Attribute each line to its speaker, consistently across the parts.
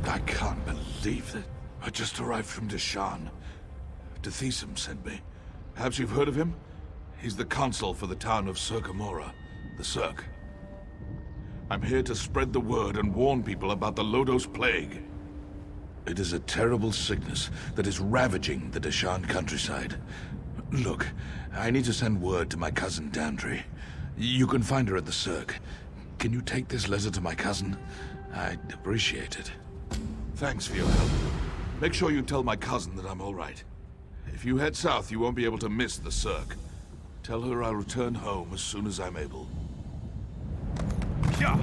Speaker 1: I can't believe that. I just arrived from Deshaan. Deshaan sent me. Perhaps you've heard of him? He's the consul for the town of Circamora, the Cirque. I'm here to spread the word and warn people about the Llodos Plague. It is a terrible sickness that is ravaging the Deshaan countryside. Look, I need to send word to my cousin Dandry. You can find her at the Cirque. Can you take this letter to my cousin? I'd appreciate it. Thanks for your help. Make sure you tell my cousin that I'm all right. If you head south, you won't be able to miss the Cirque. Tell her I'll return home as soon as I'm able. Yeah.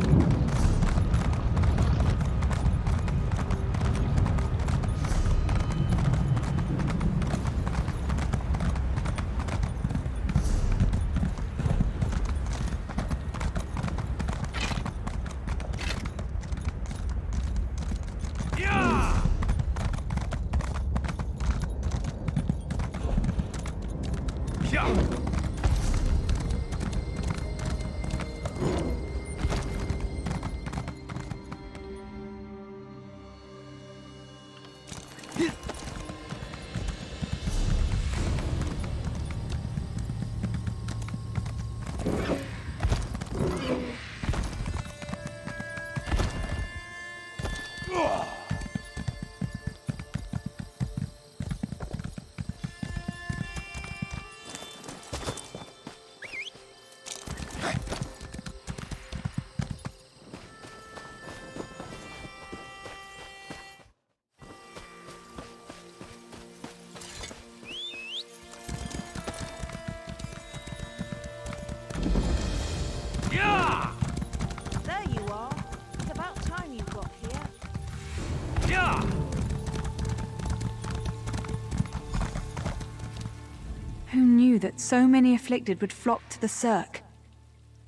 Speaker 2: Who knew that so many afflicted would flock to the Cirque?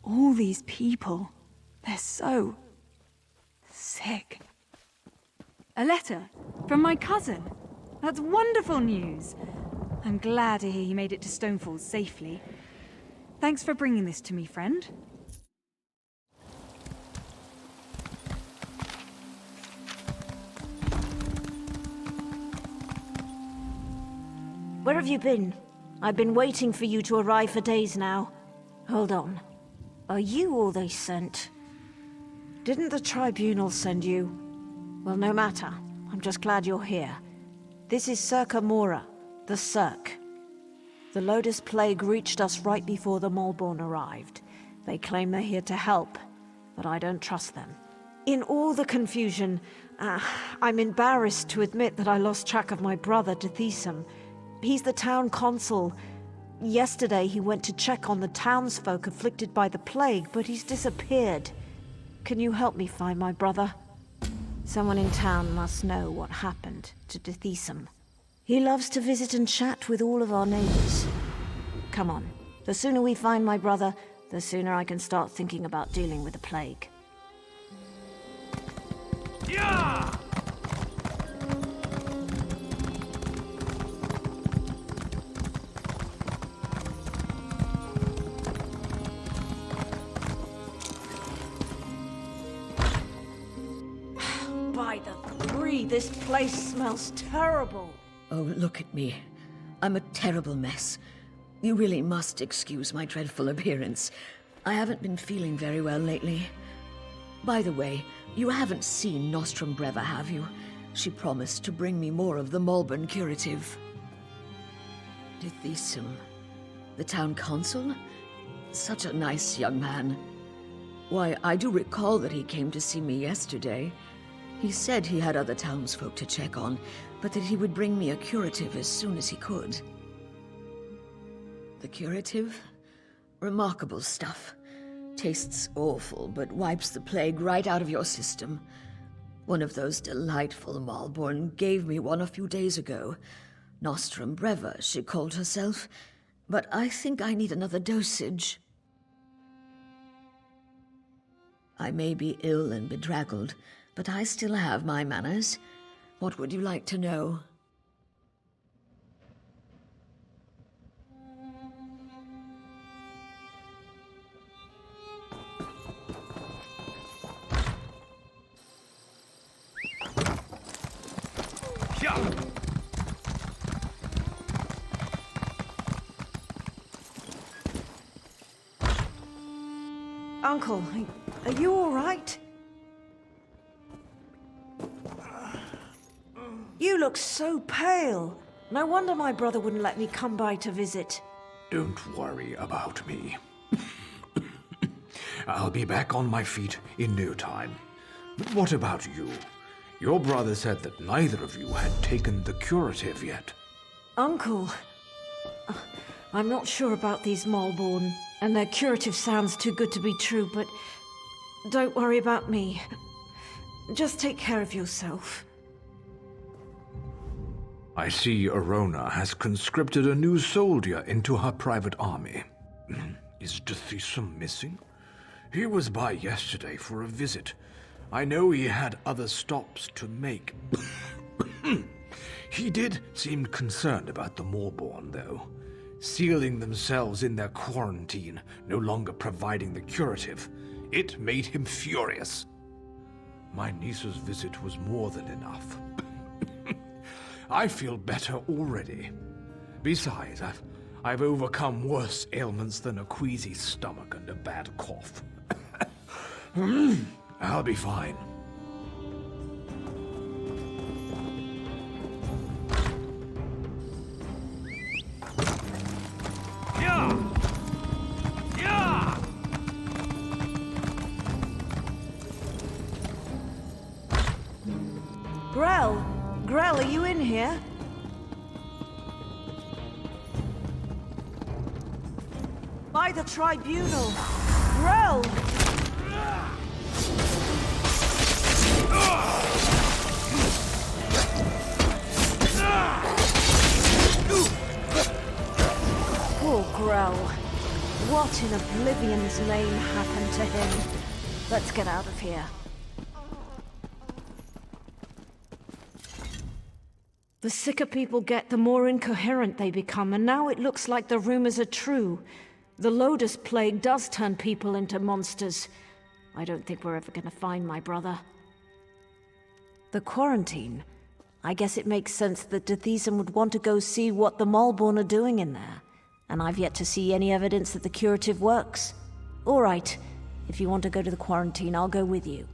Speaker 2: All these people, they're so sick. A letter from my cousin. That's wonderful news. I'm glad to hear he made it to Stonefalls safely. Thanks for bringing this to me, friend.
Speaker 3: Where have you been? I've been waiting for you to arrive for days now. Hold on. Are you all they sent? Didn't the Tribunal send you? Well, no matter. I'm just glad you're here. This is Circamora, the Cirque. The Llodos Plague reached us right before the Maulborn arrived. They claim they're here to help, but I don't trust them. In all the confusion, I'm embarrassed to admit that I lost track of my brother, Deshaan. He's the town consul. Yesterday he went to check on the townsfolk afflicted by the plague, but he's disappeared. Can you help me find my brother? Someone in town must know what happened to Deshaan. He loves to visit and chat with all of our neighbors. Come on. The sooner we find my brother, the sooner I can start thinking about dealing with the plague.
Speaker 1: Yeah!
Speaker 3: By the three, this place smells terrible.
Speaker 4: Oh, look at me. I'm a terrible mess. You really must excuse my dreadful appearance. I haven't been feeling very well lately. By the way, you haven't seen Nostrum Breva, have you? She promised to bring me more of the Maulborn curative. Deshaan, the town consul? Such a nice young man. Why, I do recall that he came to see me yesterday. He said he had other townsfolk to check on, but that he would bring me a curative as soon as he could. The curative? Remarkable stuff. Tastes awful, but wipes the plague right out of your system. One of those delightful Maulborn gave me one a few days ago. Nostrum Breva, she called herself. But I think I need another dosage. I may be ill and bedraggled, but I still have my manners. What would you like to know?
Speaker 3: Uncle, are you all right? You look so pale. No wonder my brother wouldn't let me come by to visit.
Speaker 5: Don't worry about me. I'll be back on my feet in no time. But what about you? Your brother said that neither of you had taken the curative yet.
Speaker 3: Uncle, I'm not sure about these Maulborn, and their curative sounds too good to be true, but don't worry about me. Just take care of yourself.
Speaker 5: I see Arona has conscripted a new soldier into her private army. Is Deshaan missing? He was by yesterday for a visit. I know he had other stops to make. He did seem concerned about the Maulborn, though. Sealing themselves in their quarantine, no longer providing the curative. It made him furious. My niece's visit was more than enough. I feel better already. Besides, I've overcome worse ailments than a queasy stomach and a bad cough. I'll be fine.
Speaker 3: Grell, are you in here? By the tribunal! Grell! Poor Grell. What in Oblivion's name happened to him? Let's get out of here. The sicker people get, the more incoherent they become, and now it looks like the rumors are true. The Llodos Plague does turn people into monsters. I don't think we're ever going to find my brother. The quarantine? I guess it makes sense that Deshaan would want to go see what the Maulborn are doing in there. And I've yet to see any evidence that the curative works. All right, if you want to go to the quarantine, I'll go with you.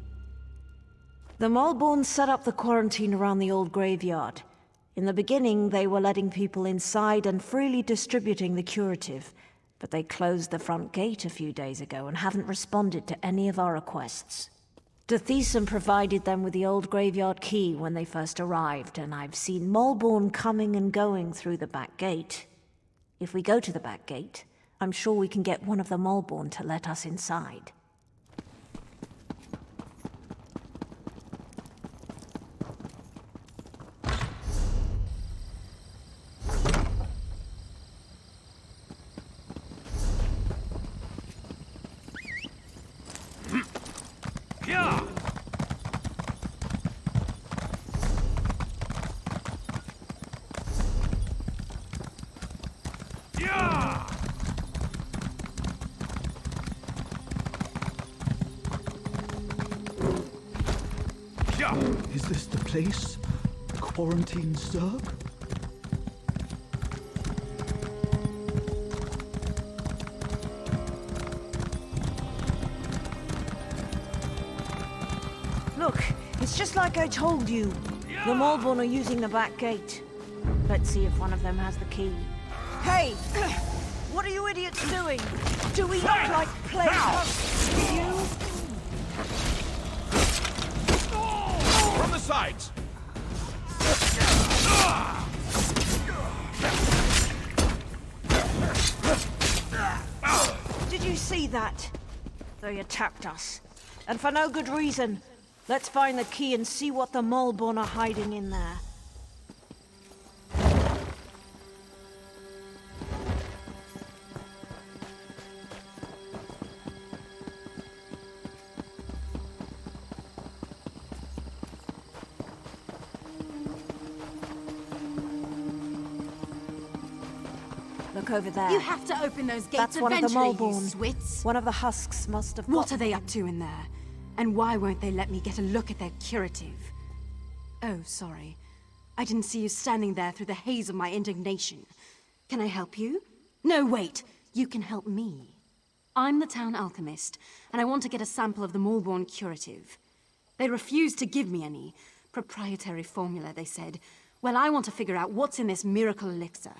Speaker 3: The Maulborn set up the quarantine around the old graveyard. In the beginning, they were letting people inside and freely distributing the curative, but they closed the front gate a few days ago and haven't responded to any of our requests. Deshaan provided them with the old graveyard key when they first arrived, and I've seen Maulborn coming and going through the back gate. If we go to the back gate, I'm sure we can get one of the Maulborn to let us inside.
Speaker 6: Is this the place? Quarantine Zerg?
Speaker 3: Look, it's just like I told you. The Maulborn are using the back gate. Let's see if one of them has the key. Hey! What are you idiots doing? Do we look like plague hunters to you?
Speaker 1: From the sides!
Speaker 3: Did you see that? They attacked us. And for no good reason. Let's find the key and see what the Maulborn are hiding in there. Look over there.
Speaker 2: You have to open those gates
Speaker 3: That's one of the
Speaker 2: eventually, you
Speaker 3: Maulborn.
Speaker 2: swits.
Speaker 3: One of the husks must have
Speaker 2: What
Speaker 3: gotten
Speaker 2: are they up to in there? And why won't they let me get a look at their curative? Oh, sorry. I didn't see you standing there through the haze of my indignation. Can I help you? No, wait. You can help me. I'm the town alchemist, and I want to get a sample of the Maulborn curative. They refused to give me any. Proprietary formula, they said. Well, I want to figure out what's in this miracle elixir.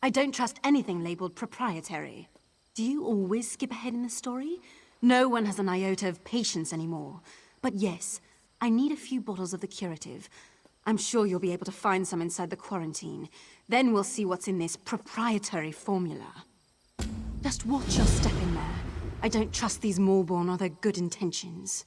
Speaker 2: I don't trust anything labeled proprietary. Do you always skip ahead in the story? No one has an iota of patience anymore. But yes, I need a few bottles of the curative. I'm sure you'll be able to find some inside the quarantine. Then we'll see what's in this proprietary formula. Just watch your step in there. I don't trust these Maulborn or their good intentions.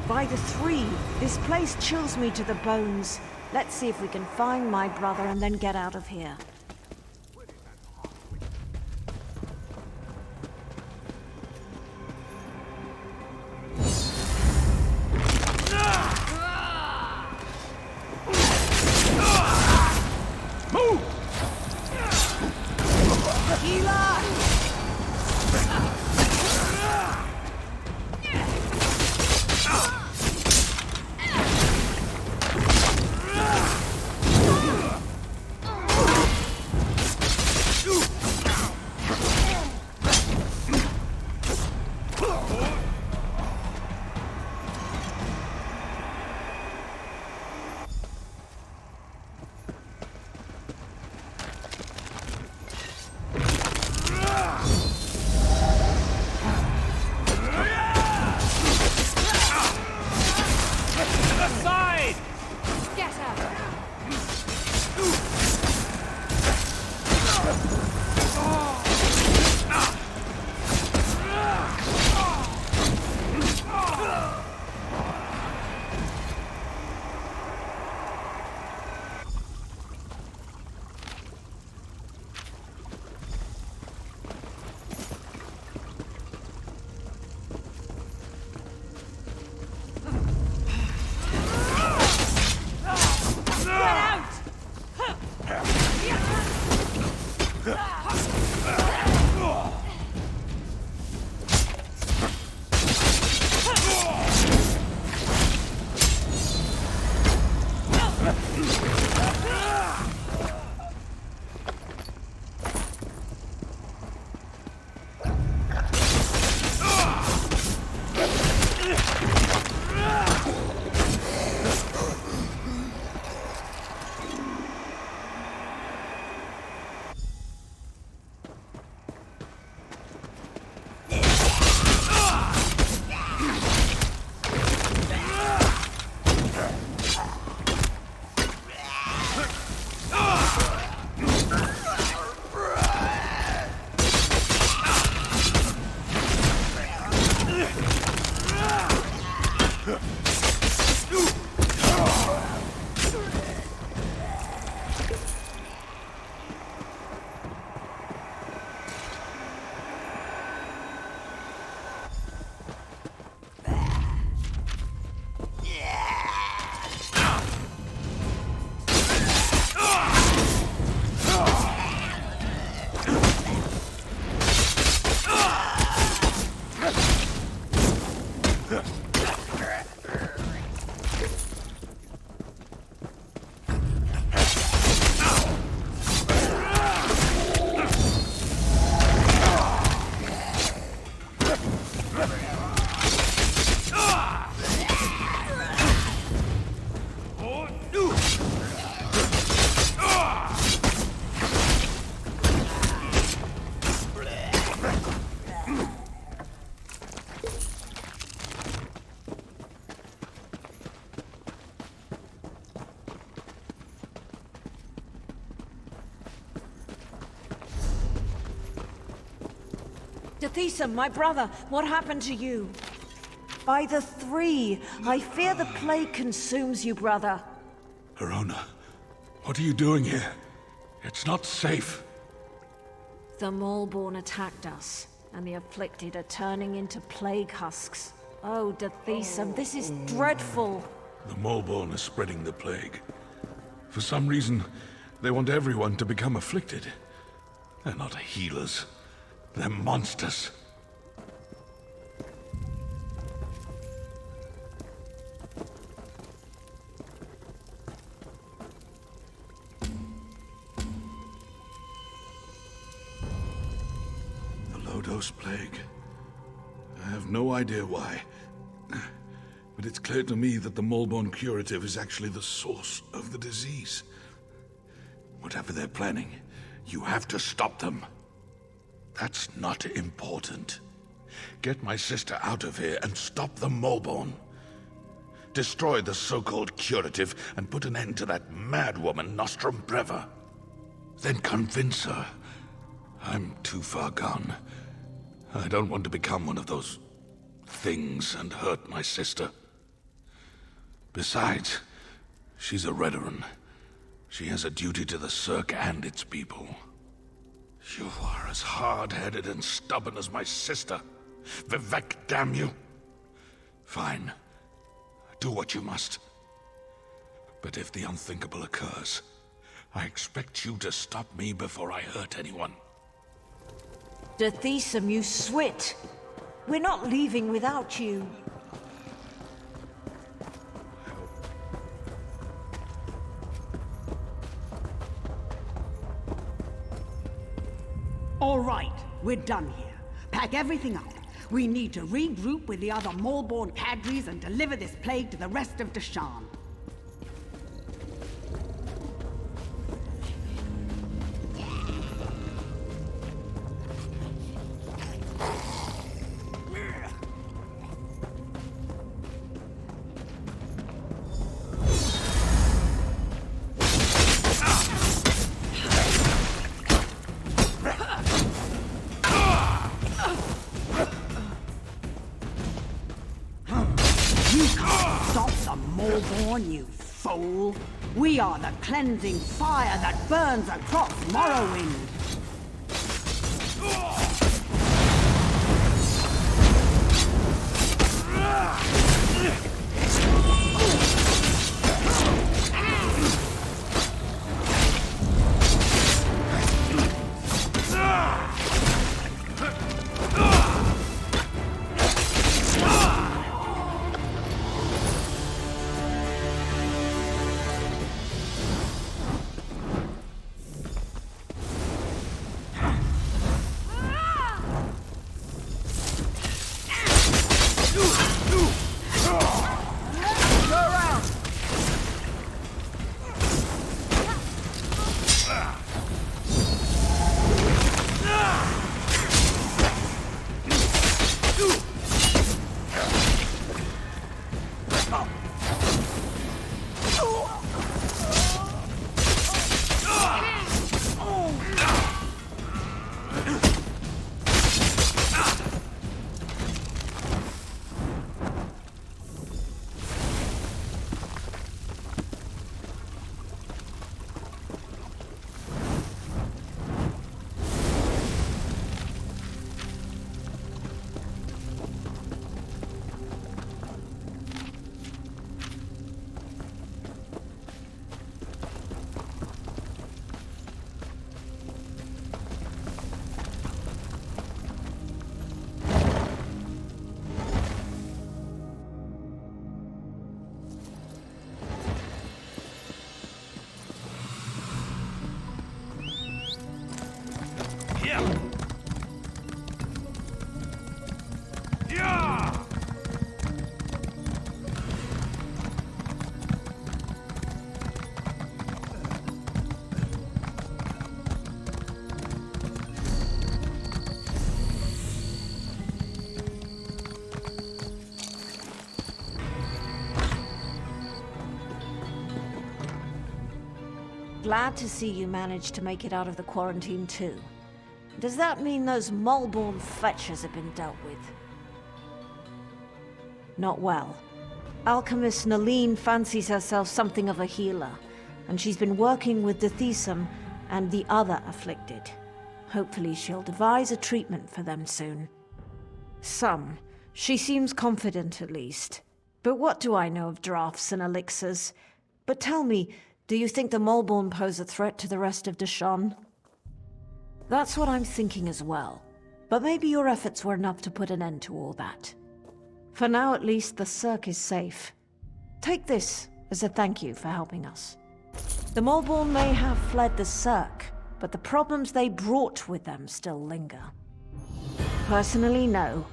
Speaker 3: By the three, this place chills me to the bones. Let's see if we can find my brother and then get out of here.
Speaker 1: Move!
Speaker 3: Deshaan, my brother, what happened to you? By the three, I fear the plague consumes you, brother.
Speaker 1: Arona, what are you doing here? It's not safe.
Speaker 3: The Maulborn attacked us, and the afflicted are turning into plague husks. Oh, Deshaan, this is dreadful.
Speaker 1: The Maulborn are spreading the plague. For some reason, they want everyone to become afflicted. They're not healers. They're monsters. The Llodos Plague. I have no idea why. But it's clear to me that the Maulborn curative is actually the source of the disease. Whatever they're planning, you have to stop them. That's not important. Get my sister out of here and stop the Maulborn. Destroy the so-called curative and put an end to that mad woman, Nostrum Breva. Then convince her. I'm too far gone. I don't want to become one of those things and hurt my sister. Besides, she's a Redoran. She has a duty to the Cirque and its people. You are as hard-headed and stubborn as my sister. Vivek, damn you! Fine. Do what you must. But if the unthinkable occurs, I expect you to stop me before I hurt anyone.
Speaker 3: Deshaan, you swit. We're not leaving without you.
Speaker 7: All right, we're done here. Pack everything up. We need to regroup with the other Maulborn cadres and deliver this plague to the rest of Deshaan. Stop the Maulborn, you fool! We are the cleansing fire that burns across Morrowind!
Speaker 3: glad to see you managed to make it out of the quarantine too. Does that mean those Maulborn fetchers have been dealt with? Not well. Alchemist Naline fancies herself something of a healer, and she's been working with Deshaan and the other afflicted. Hopefully she'll devise a treatment for them soon. She seems confident at least. But what do I know of drafts and elixirs? But tell me, do you think the Maulborn pose a threat to the rest of Deshaan? That's what I'm thinking as well. But maybe your efforts were enough to put an end to all that. For now at least, the Cirque is safe. Take this as a thank you for helping us. The Maulborn may have fled the Cirque, but the problems they brought with them still linger. Personally, no.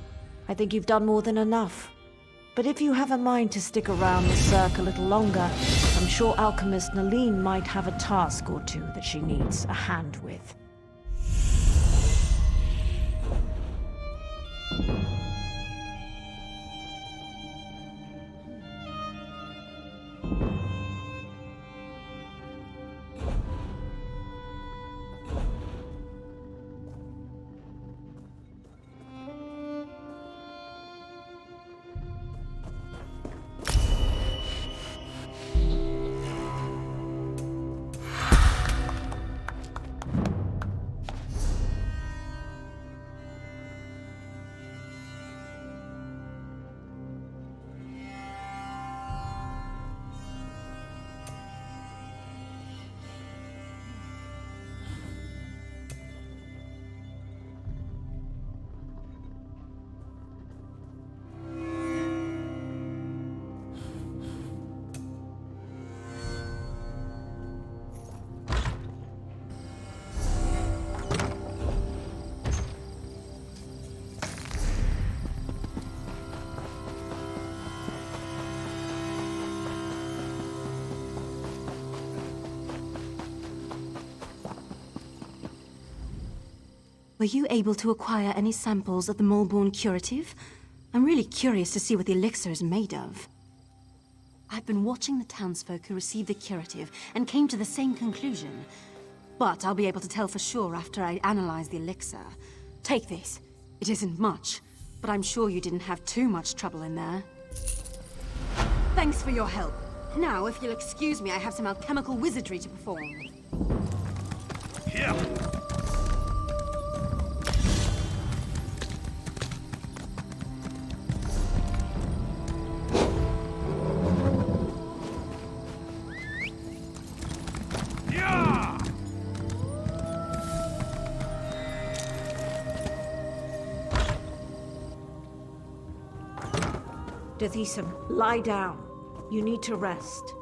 Speaker 3: I think you've done more than enough. But if you have a mind to stick around the Cirque a little longer, I'm sure Alchemist Naline might have a task or two that she needs a hand with.
Speaker 8: Were you able to acquire any samples of the Maulborn curative? I'm really curious to see what the elixir is made of. I've been watching the townsfolk who received the curative and came to the same conclusion. But I'll be able to tell for sure after I analyze the elixir. Take this. It isn't much, but I'm sure you didn't have too much trouble in there. Thanks for your help. Now, if you'll excuse me, I have some alchemical wizardry to perform.
Speaker 1: Here!
Speaker 3: Deshaan, lie down. You need to rest.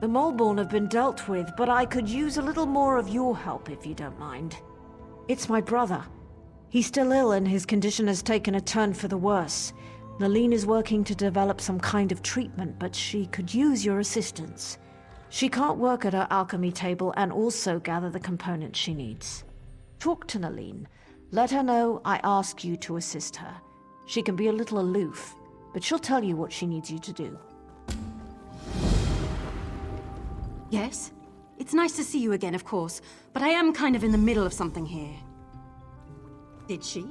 Speaker 3: The Maulborn have been dealt with, but I could use a little more of your help if you don't mind. It's my brother. He's still ill and his condition has taken a turn for the worse. Naline is working to develop some kind of treatment, but she could use your assistance. She can't work at her alchemy table and also gather the components she needs. Talk to Naline. Let her know I ask you to assist her. She can be a little aloof, but she'll tell you what she needs you to do.
Speaker 8: Yes? It's nice to see you again, of course, but I am kind of in the middle of something here. Did she?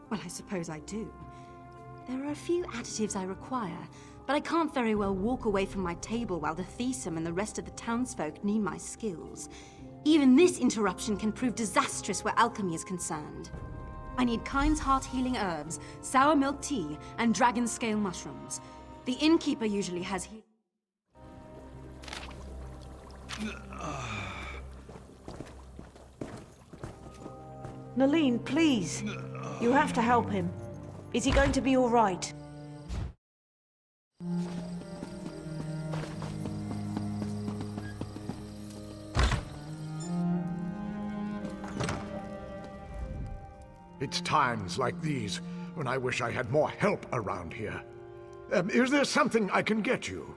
Speaker 8: Well, I suppose I do. There are a few additives I require, but I can't very well walk away from my table while the Deshaan and the rest of the townsfolk need my skills. Even this interruption can prove disastrous where alchemy is concerned. I need Kind's Heart healing herbs, sour milk tea, and dragon scale mushrooms. The innkeeper usually has
Speaker 3: Naline, please. You have to help him. Is he going to be all right?
Speaker 9: It's times like these when I wish I had more help around here. Is there something I can get you?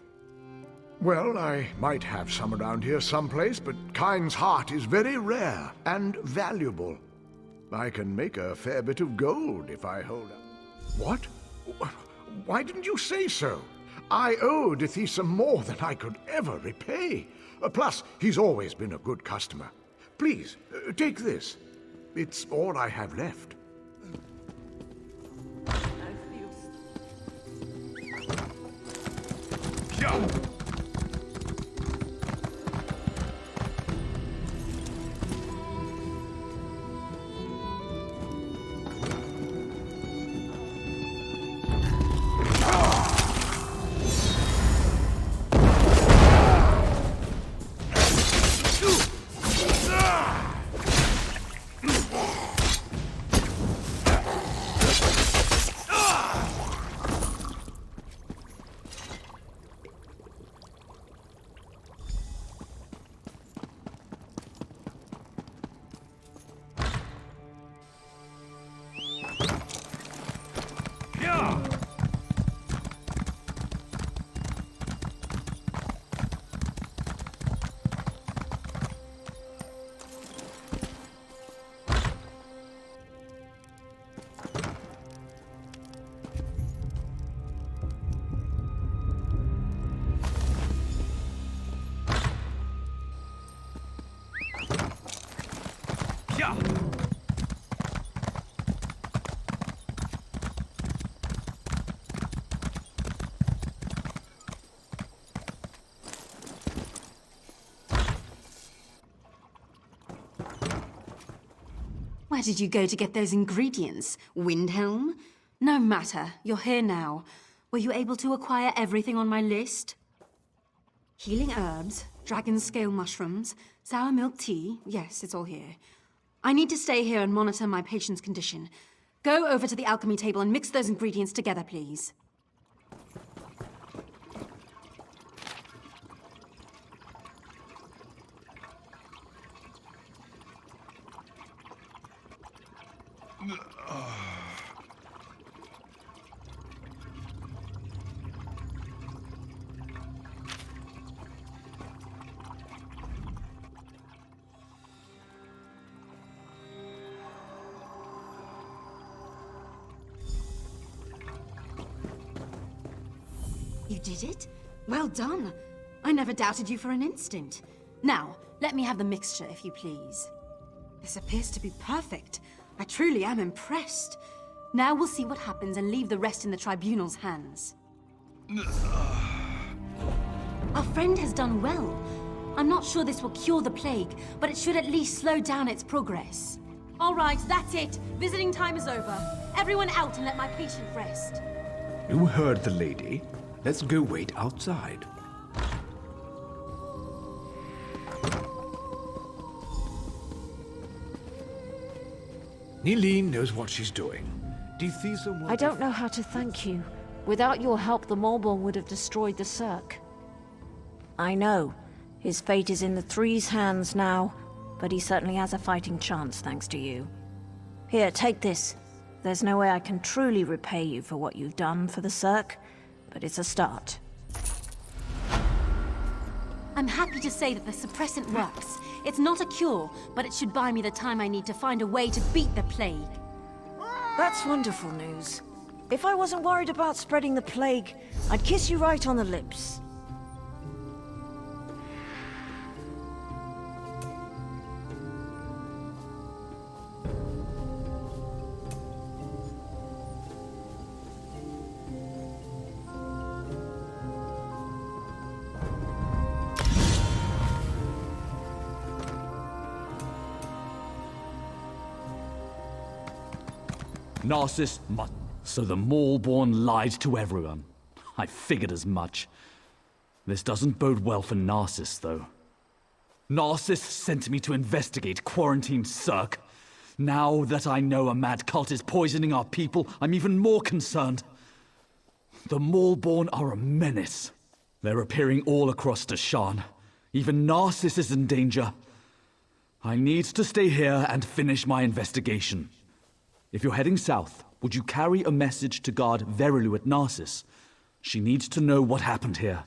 Speaker 9: Well, I might have some around here someplace, but Kind's Heart is very rare and valuable. I can make a fair bit of gold if I hold up. What? Why didn't you say so? I owe Deshaan more than I could ever repay. Plus, he's always been a good customer. Please, take this. It's all I have left.
Speaker 8: Where did you go to get those ingredients? Windhelm? No matter, you're here now. Were you able to acquire everything on my list? Healing herbs, dragon scale mushrooms, sour milk tea. Yes, it's all here. I need to stay here and monitor my patient's condition. Go over to the alchemy table and mix those ingredients together, please. You did it? Well done. I never doubted you for an instant. Now, let me have the mixture, if you please. This appears to be perfect. I truly am impressed. Now we'll see what happens and leave the rest in the Tribunal's hands. Our friend has done well. I'm not sure this will cure the plague, but it should at least slow down its progress. All right, that's it. Visiting time is over. Everyone out and let my patient rest.
Speaker 5: You heard the lady. Let's go wait outside. Nilene knows what she's doing. Deshaan will...
Speaker 3: I don't know how to thank you. Without your help, the Maulborn would have destroyed the Cirque. I know. His fate is in the Three's hands now, but he certainly has a fighting chance thanks to you. Here, take this. There's no way I can truly repay you for what you've done for the Cirque, but it's a start.
Speaker 8: I'm happy to say that the suppressant works. It's not a cure, but it should buy me the time I need to find a way to beat the plague.
Speaker 3: That's wonderful news. If I wasn't worried about spreading the plague, I'd kiss you right on the lips.
Speaker 10: Narcissus, so the Maulborn lied to everyone. I figured as much. This doesn't bode well for Narcissus, though. Narcissus sent me to investigate quarantine Cirque. Now that I know a mad cult is poisoning our people, I'm even more concerned. The Maulborn are a menace. They're appearing all across Deshaan. Even Narcissus is in danger. I need to stay here and finish my investigation. If you're heading south, would you carry a message to guard Verilu at Narcissus? She needs to know what happened here.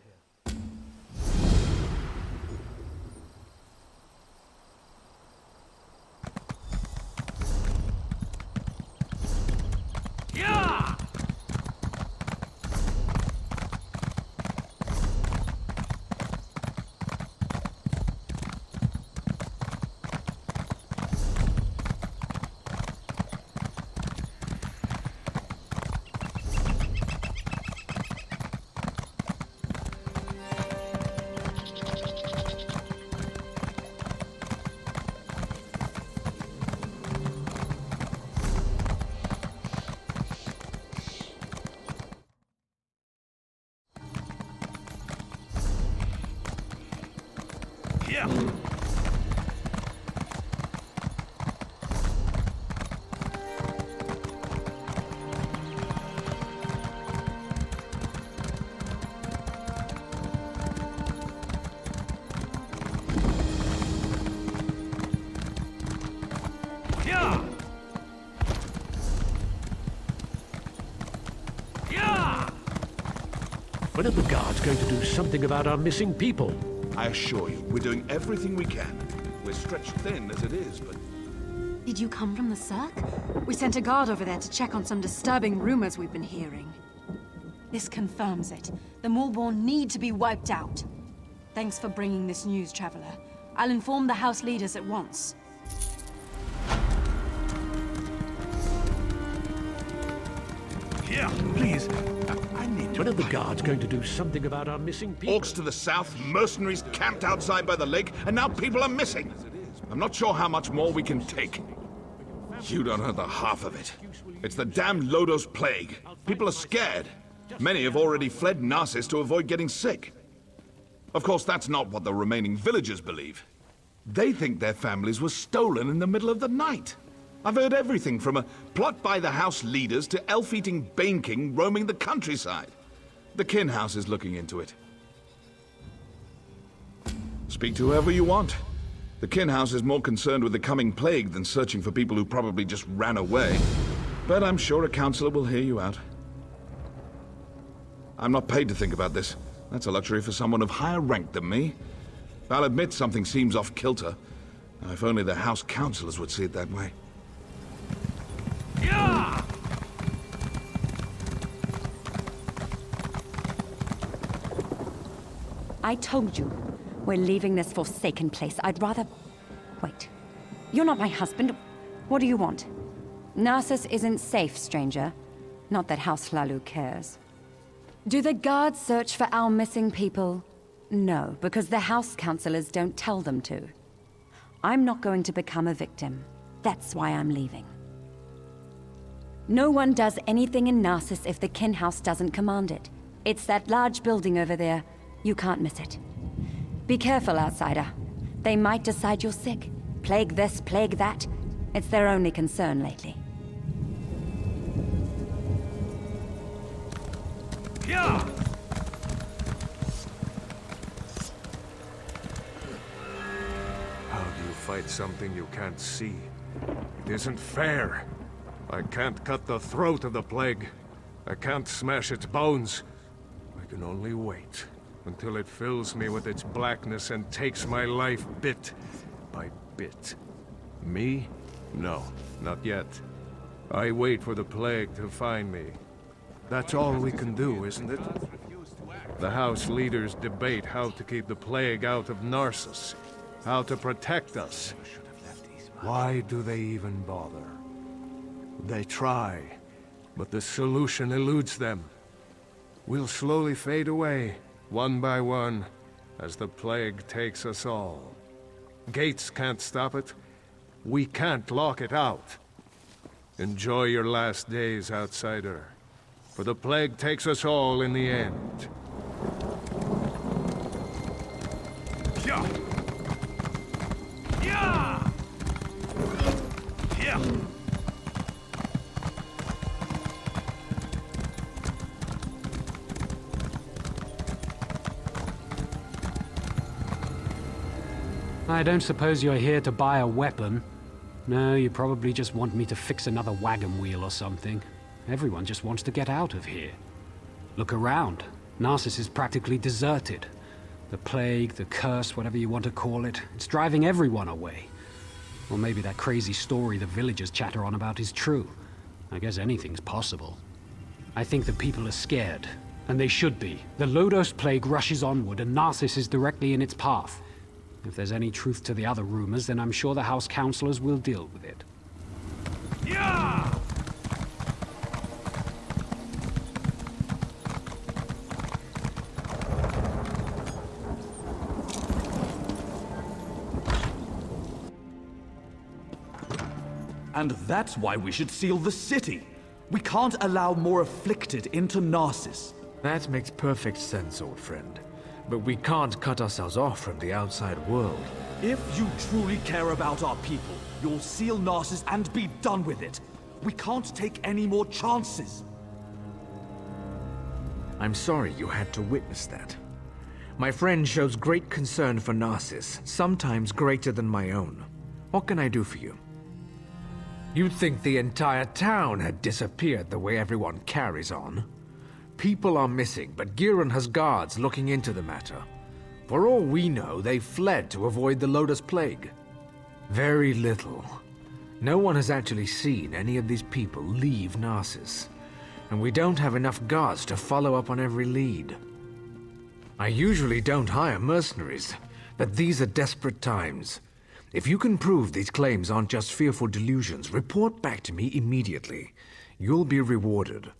Speaker 11: When are the guards going to do something about our missing people?
Speaker 1: I assure you, we're doing everything we can. We're stretched thin as it is, but...
Speaker 8: Did you come from the Cirque? We sent a guard over there to check on some disturbing rumors we've been hearing. This confirms it. The Maulborn need to be wiped out. Thanks for bringing this news, Traveler. I'll inform the House leaders at once.
Speaker 1: Here, please. I need to...
Speaker 11: When are the guards going to do something about our missing people?
Speaker 1: Orcs to the south, mercenaries camped outside by the lake, and now people are missing. I'm not sure how much more we can take. You don't know the half of it. It's the damn Llodos Plague. People are scared. Many have already fled Narcissus to avoid getting sick. Of course, that's not what the remaining villagers believe. They think their families were stolen in the middle of the night. I've heard everything from a plot by the house leaders to elf-eating Bane King roaming the countryside. The Kin House is looking into it. Speak to whoever you want. The Kin House is more concerned with the coming plague than searching for people who probably just ran away. But I'm sure a counselor will hear you out. I'm not paid to think about this. That's a luxury for someone of higher rank than me. I'll admit something seems off-kilter. If only the house counselors would see it that way.
Speaker 11: Yeah!
Speaker 12: I told you, we're leaving this forsaken place. I'd rather... Wait. You're not my husband. What do you want? Narcissus isn't safe, stranger. Not that House Lalu cares. Do the guards search for our missing people? No, because the house counselors don't tell them to. I'm not going to become a victim. That's why I'm leaving. No one does anything in Narcissus if the Kin House doesn't command it. It's that large building over there. You can't miss it. Be careful, outsider. They might decide you're sick. Plague this, plague that. It's their only concern lately.
Speaker 11: Yeah!
Speaker 9: How do you fight something you can't see? It isn't fair. I can't cut the throat of the plague. I can't smash its bones. I can only wait until it fills me with its blackness and takes my life bit by bit. Me? No, not yet. I wait for the plague to find me. That's all we can do, isn't it? The house leaders debate how to keep the plague out of Narcissus, how to protect us. Why do they even bother? They try, but the solution eludes them. We'll slowly fade away, one by one, as the plague takes us all. Gates can't stop it. We can't lock it out. Enjoy your last days, outsider, for the plague takes us all in the end.
Speaker 11: Yeah! Yeah! Yeah!
Speaker 13: I don't suppose you're here to buy a weapon. No, you probably just want me to fix another wagon wheel or something. Everyone just wants to get out of here. Look around. Narcissus is practically deserted. The plague, the curse, whatever you want to call it, it's driving everyone away. Or maybe that crazy story the villagers chatter on about is true. I guess anything's possible. I think the people are scared, and they should be. The Llodos Plague rushes onward, and Narcissus is directly in its path. If there's any truth to the other rumors, then I'm sure the House Counselors will deal with it.
Speaker 11: Yeah!
Speaker 10: And that's why we should seal the city. We can't allow more afflicted into Narcissus.
Speaker 5: That makes perfect sense, old friend. But we can't cut ourselves off from the outside world.
Speaker 10: If you truly care about our people, you'll seal Narcissus and be done with it. We can't take any more chances.
Speaker 5: I'm sorry you had to witness that. My friend shows great concern for Narcissus, sometimes greater than my own. What can I do for you? You'd think the entire town had disappeared the way everyone carries on. People are missing, but Giron has guards looking into the matter. For all we know, they fled to avoid the Llodos Plague. Very little. No one has actually seen any of these people leave Narcissus, and we don't have enough guards to follow up on every lead. I usually don't hire mercenaries, but these are desperate times. If you can prove these claims aren't just fearful delusions, report back to me immediately. You'll be rewarded.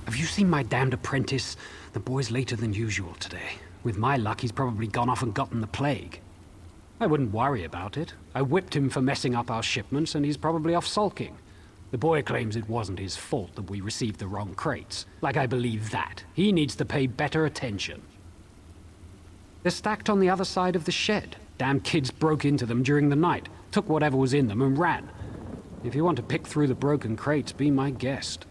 Speaker 13: Have you seen my damned apprentice? The boy's later than usual today. With my luck, he's probably gone off and gotten the plague. I wouldn't worry about it. I whipped him for messing up our shipments, and he's probably off sulking. The boy claims it wasn't his fault that we received the wrong crates. Like I believe that. He needs to pay better attention. They're stacked on the other side of the shed. Damn kids broke into them during the night, took whatever was in them and ran. If you want to pick through the broken crates, be my guest.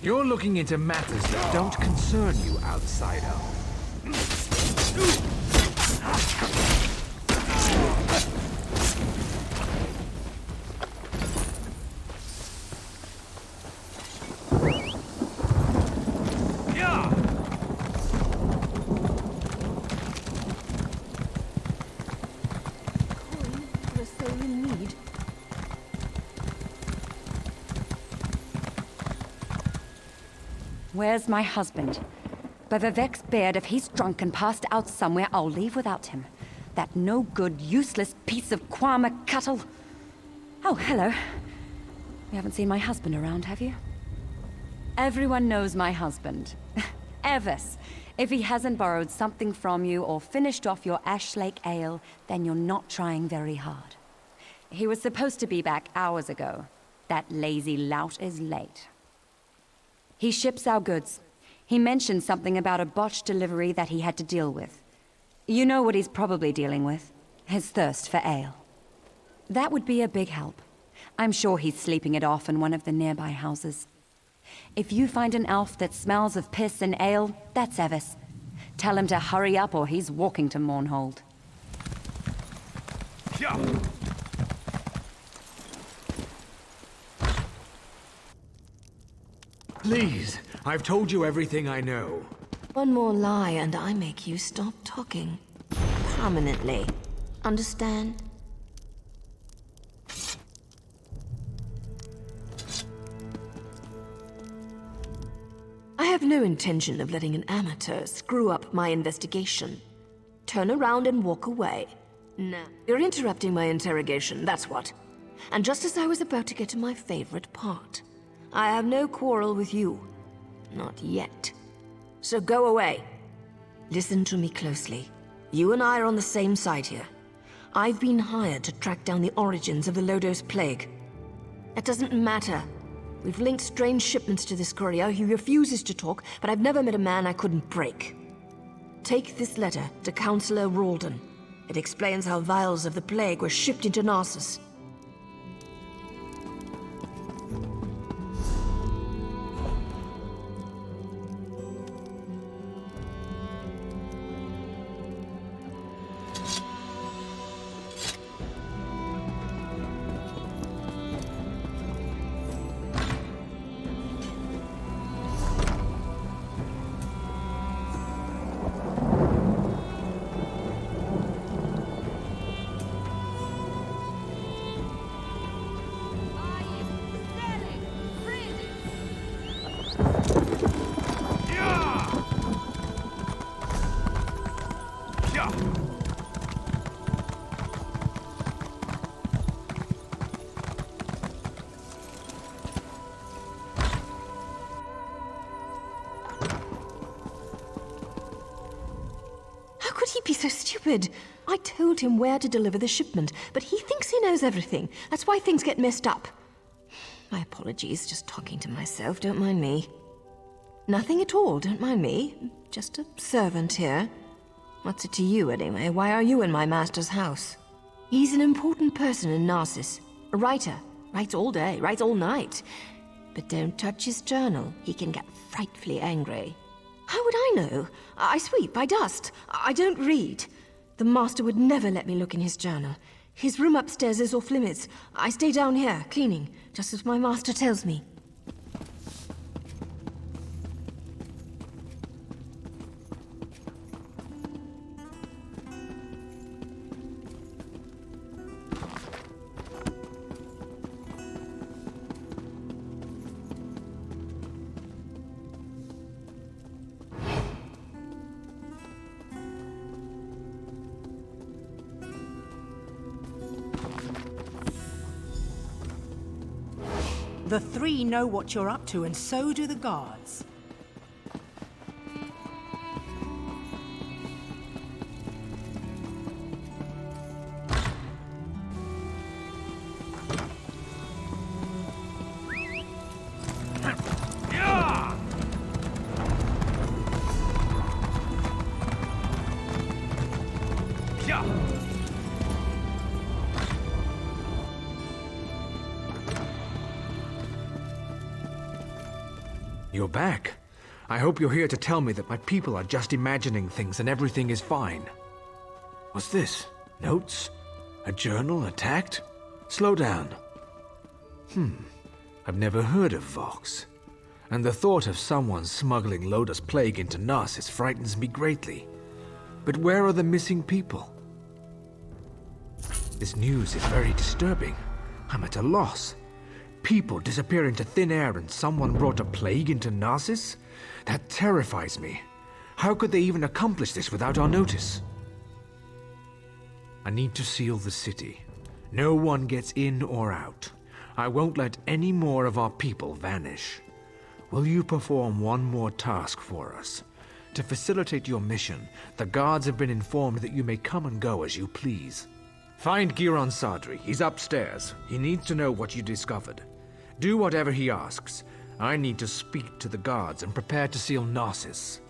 Speaker 5: You're looking into matters that don't concern you, outsider.
Speaker 12: Where's my husband? By Vivek's beard, if he's drunk and passed out somewhere, I'll leave without him. That no-good, useless piece of Kwama cattle. Oh, hello. You haven't seen my husband around, have you? Everyone knows my husband. Evis. If he hasn't borrowed something from you or finished off your Ash Lake ale, then you're not trying very hard. He was supposed to be back hours ago. That lazy lout is late. He ships our goods. He mentioned something about a botched delivery that he had to deal with. You know what he's probably dealing with. His thirst for ale. That would be a big help. I'm sure he's sleeping it off in one of the nearby houses. If you find an elf that smells of piss and ale, that's Evis. Tell him to hurry up or he's walking to Mournhold.
Speaker 5: Yeah. Please, I've told you everything I know.
Speaker 4: One more lie and I make you stop talking. Permanently. Understand? I have no intention of letting an amateur screw up my investigation. Turn around and walk away. No. You're interrupting my interrogation, that's what. And just as I was about to get to my favorite part. I have no quarrel with you. Not yet. So go away. Listen to me closely. You and I are on the same side here. I've been hired to track down the origins of the Llodos Plague. That doesn't matter. We've linked strange shipments to this courier. He refuses to talk, but I've never met a man I couldn't break. Take this letter to Councillor Ralden. It explains how vials of the plague were shipped into Narcissus.
Speaker 8: he be so stupid? I told him where to deliver the shipment, but he thinks he knows everything. That's why things get messed up. My apologies, just talking to myself, don't mind me. Nothing at all, don't mind me. Just a servant here. What's it to you, anyway? Why are you in my master's house? He's an important person in Narcissus. A writer. Writes all day, writes all night. But don't touch his journal. He can get frightfully angry. How would I know? I sweep, I dust. I don't read. The master would never let me look in his journal. His room upstairs is off limits. I stay down here, cleaning, just as my master tells me.
Speaker 7: The three know what you're up to, and so do the guards.
Speaker 5: You're back. I hope you're here to tell me that my people are just imagining things and everything is fine. What's this? Notes? A journal attacked? Slow down. I've never heard of Vox. And the thought of someone smuggling Llodos Plague into Narcissus frightens me greatly. But where are the missing people? This news is very disturbing. I'm at a loss. People disappear into thin air and someone brought a plague into Narcissus? That terrifies me. How could they even accomplish this without our notice? I need to seal the city. No one gets in or out. I won't let any more of our people vanish. Will you perform one more task for us? To facilitate your mission, the guards have been informed that you may come and go as you please. Find Giron Sadri. He's upstairs. He needs to know what you discovered. Do whatever he asks. I need to speak to the guards and prepare to seal Narcissus.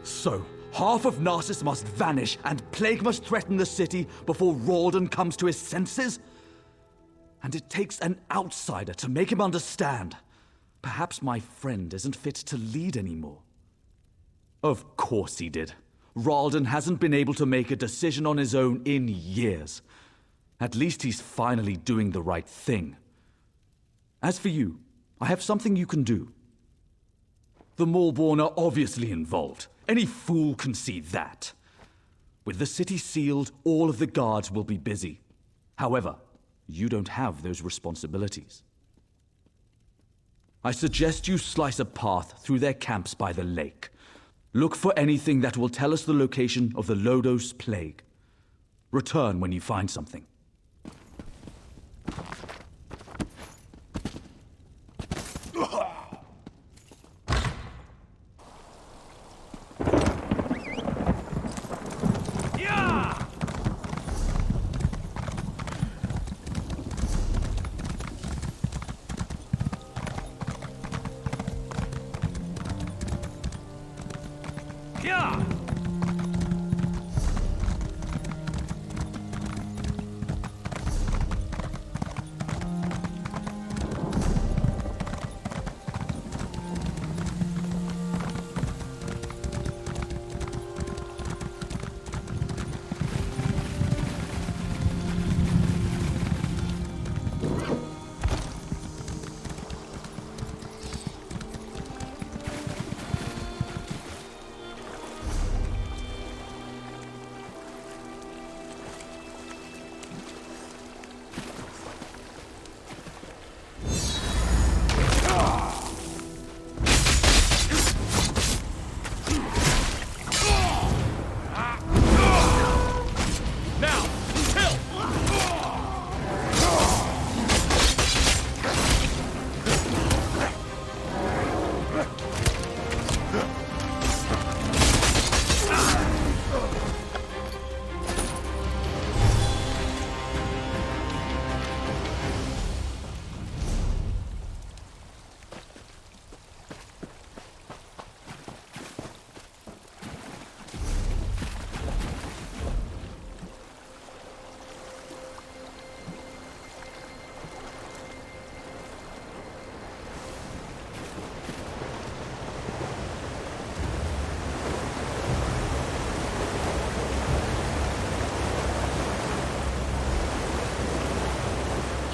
Speaker 10: So, half of Narcissus must vanish and plague must threaten the city before Ralden comes to his senses? And it takes an outsider to make him understand. Perhaps my friend isn't fit to lead anymore. Of course he did. Ralden hasn't been able to make a decision on his own in years. At least he's finally doing the right thing. As for you, I have something you can do. The Maulborn are obviously involved. Any fool can see that. With the city sealed, all of the guards will be busy. However, you don't have those responsibilities. I suggest you slice a path through their camps by the lake. Look for anything that will tell us the location of the Llodos Plague. Return when you find something.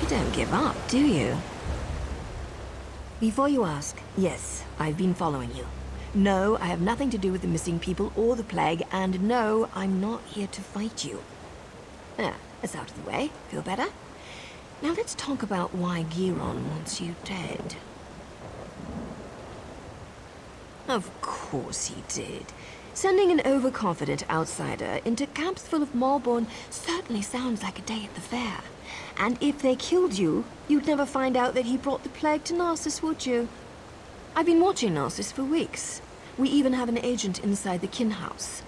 Speaker 4: You don't give up, do you? Before you ask, yes, I've been following you. No, I have nothing to do with the missing people or the plague, and no, I'm not here to fight you. There, that's out of the way. Feel better? Now let's talk about why Giron wants you dead. Of course he did. Sending an overconfident outsider into camps full of Maulborn certainly sounds like a day at the fair. And if they killed you, you'd never find out that he brought the plague to Narcissus, would you? I've been watching Narcissus for weeks. We even have an agent inside the kin house.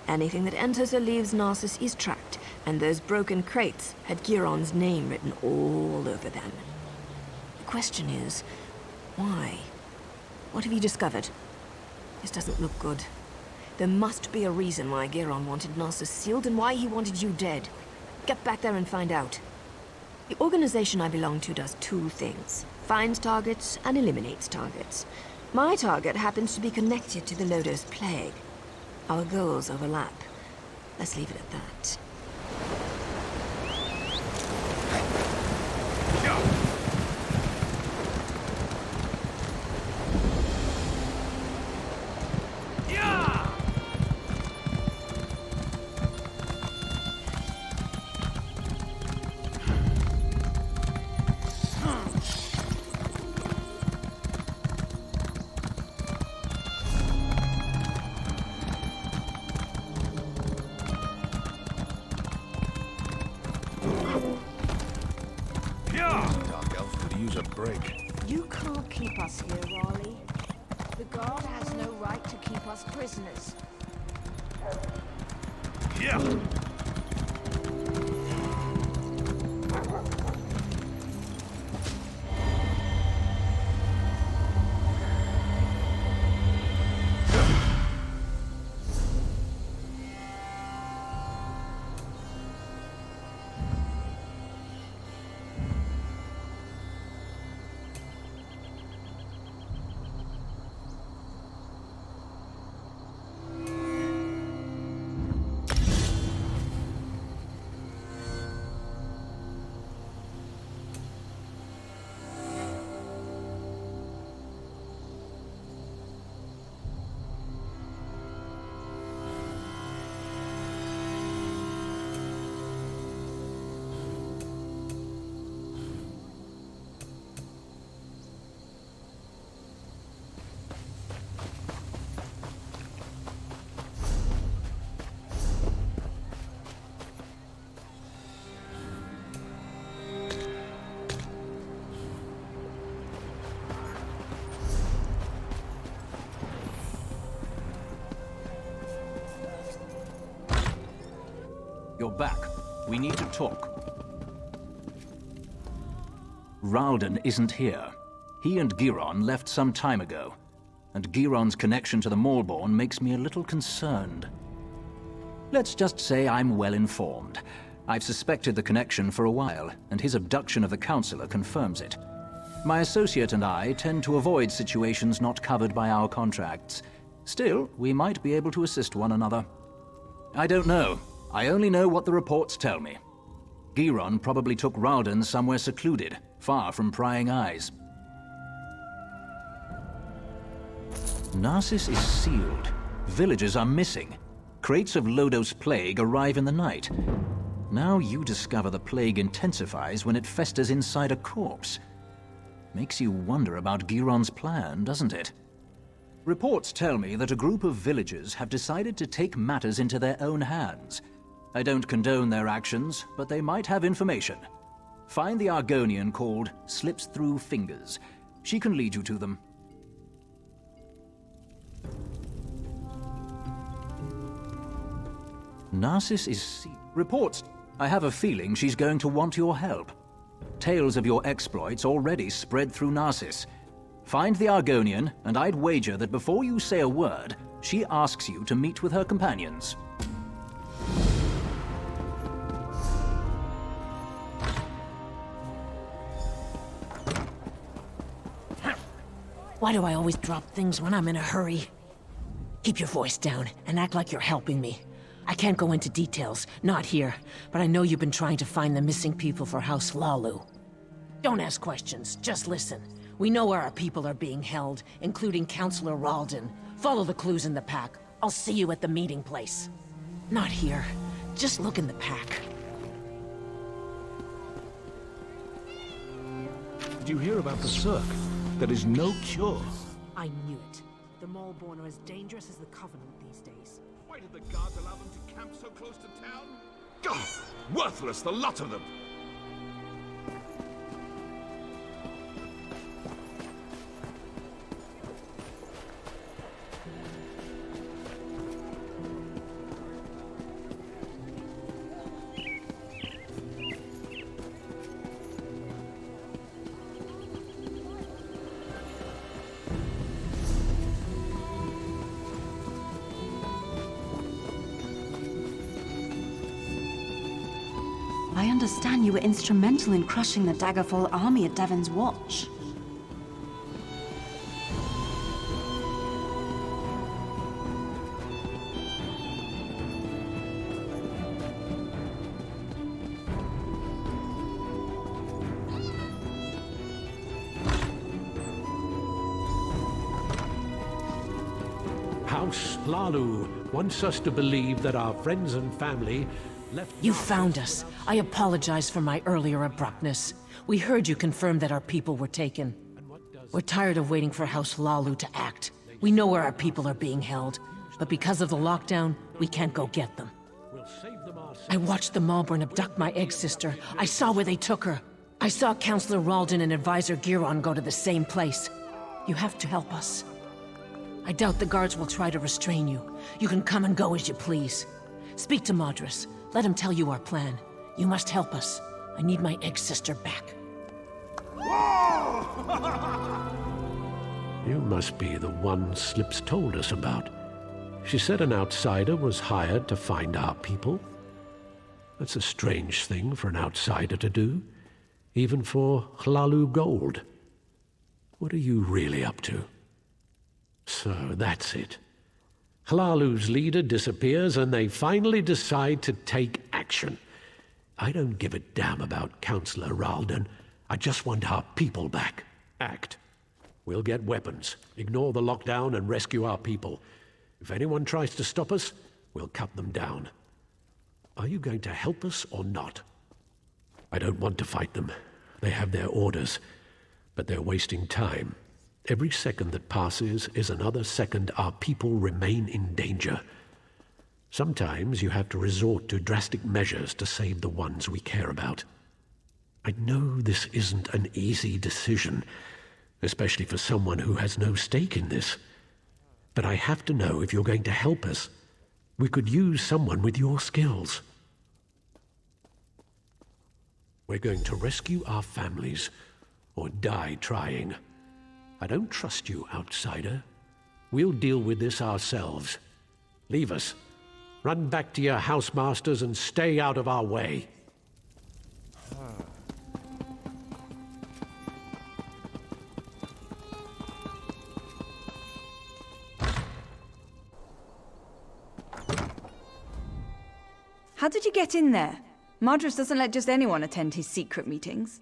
Speaker 4: Anything that enters or leaves Narcissus is tracked, and those broken crates had Giron's name written all over them. The question is, why? What have you discovered? This doesn't look good. There must be a reason why Giron wanted Narcissus sealed and why he wanted you dead. Get back there and find out. The organization I belong to does two things. Finds targets and eliminates targets. My target happens to be connected to the Llodos Plague. Our goals overlap. Let's leave it at that.
Speaker 3: You can't keep us here, Raleigh. The guard has no right to keep us prisoners.
Speaker 1: Yeah.
Speaker 14: You're back. We need to talk. Ralden isn't here. He and Giron left some time ago, and Giron's connection to the Maulborn makes me a little concerned. Let's just say I'm well informed. I've suspected the connection for a while, and his abduction of the Councillor confirms it. My associate and I tend to avoid situations not covered by our contracts. Still, we might be able to assist one another. I don't know. I only know what the reports tell me. Giron probably took Ralden somewhere secluded, far from prying eyes. Narcissus is sealed. Villagers are missing. Crates of Llodos Plague arrive in the night. Now you discover the plague intensifies when it festers inside a corpse. Makes you wonder about Giron's plan, doesn't it? Reports tell me that a group of villagers have decided to take matters into their own hands. I don't condone their actions, but they might have information. Find the Argonian called Slips Through Fingers. She can lead you to them. Narcissus is... Reports. I have a feeling she's going to want your help. Tales of your exploits already spread through Narcissus. Find the Argonian, and I'd wager that before you say a word, she asks you to meet with her companions.
Speaker 4: Why do I always drop things when I'm in a hurry? Keep your voice down and act like you're helping me. I can't go into details, not here, but I know you've been trying to find the missing people for House Lalu.
Speaker 15: Don't ask questions, just listen. We know where our people are being held, including Councillor Ralden. Follow the clues in the pack. I'll see you at the meeting place. Not here. Just look in the pack.
Speaker 11: Did you hear about the Cirque? There is no cure.
Speaker 15: I knew it. The Maulborn are as dangerous as the Covenant these days.
Speaker 1: Why did the guards allow them to camp so close to town? God, worthless, the lot of them!
Speaker 8: I understand you were instrumental in crushing the Daggerfall army at Devon's Watch.
Speaker 11: House Hlalu wants us to believe that our friends and family left...
Speaker 15: You found us. I apologize for my earlier abruptness. We heard you confirm that our people were taken. We're tired of waiting for House Hlalu to act. We know where our people are being held, but because of the lockdown, we can't go get them. I watched the Maulborn abduct my egg sister. I saw where they took her. I saw Councillor Ralden and Advisor Giron go to the same place. You have to help us. I doubt the guards will try to restrain you. You can come and go as you please. Speak to Madras. Let him tell you our plan. You must help us. I need my egg sister back.
Speaker 11: You must be the one Slips told us about. She said an outsider was hired to find our people. That's a strange thing for an outsider to do, even for Hlalu Gold. What are you really up to? So that's it. Hlalu's leader disappears and they finally decide to take action. I don't give a damn about Councillor Ralden. I just want our people back. Act. We'll get weapons, ignore the lockdown and rescue our people. If anyone tries to stop us, we'll cut them down. Are you going to help us or not? I don't want to fight them. They have their orders, but they're wasting time. Every second that passes is another second our people remain in danger. Sometimes you have to resort to drastic measures to save the ones we care about. I know this isn't an easy decision, especially for someone who has no stake in this. But I have to know if you're going to help us. We could use someone with your skills. We're going to rescue our families, or die trying. I don't trust you, outsider. We'll deal with this ourselves. Leave us. Run back to your housemasters and stay out of our way.
Speaker 2: How did you get in there? Madras doesn't let just anyone attend his secret meetings.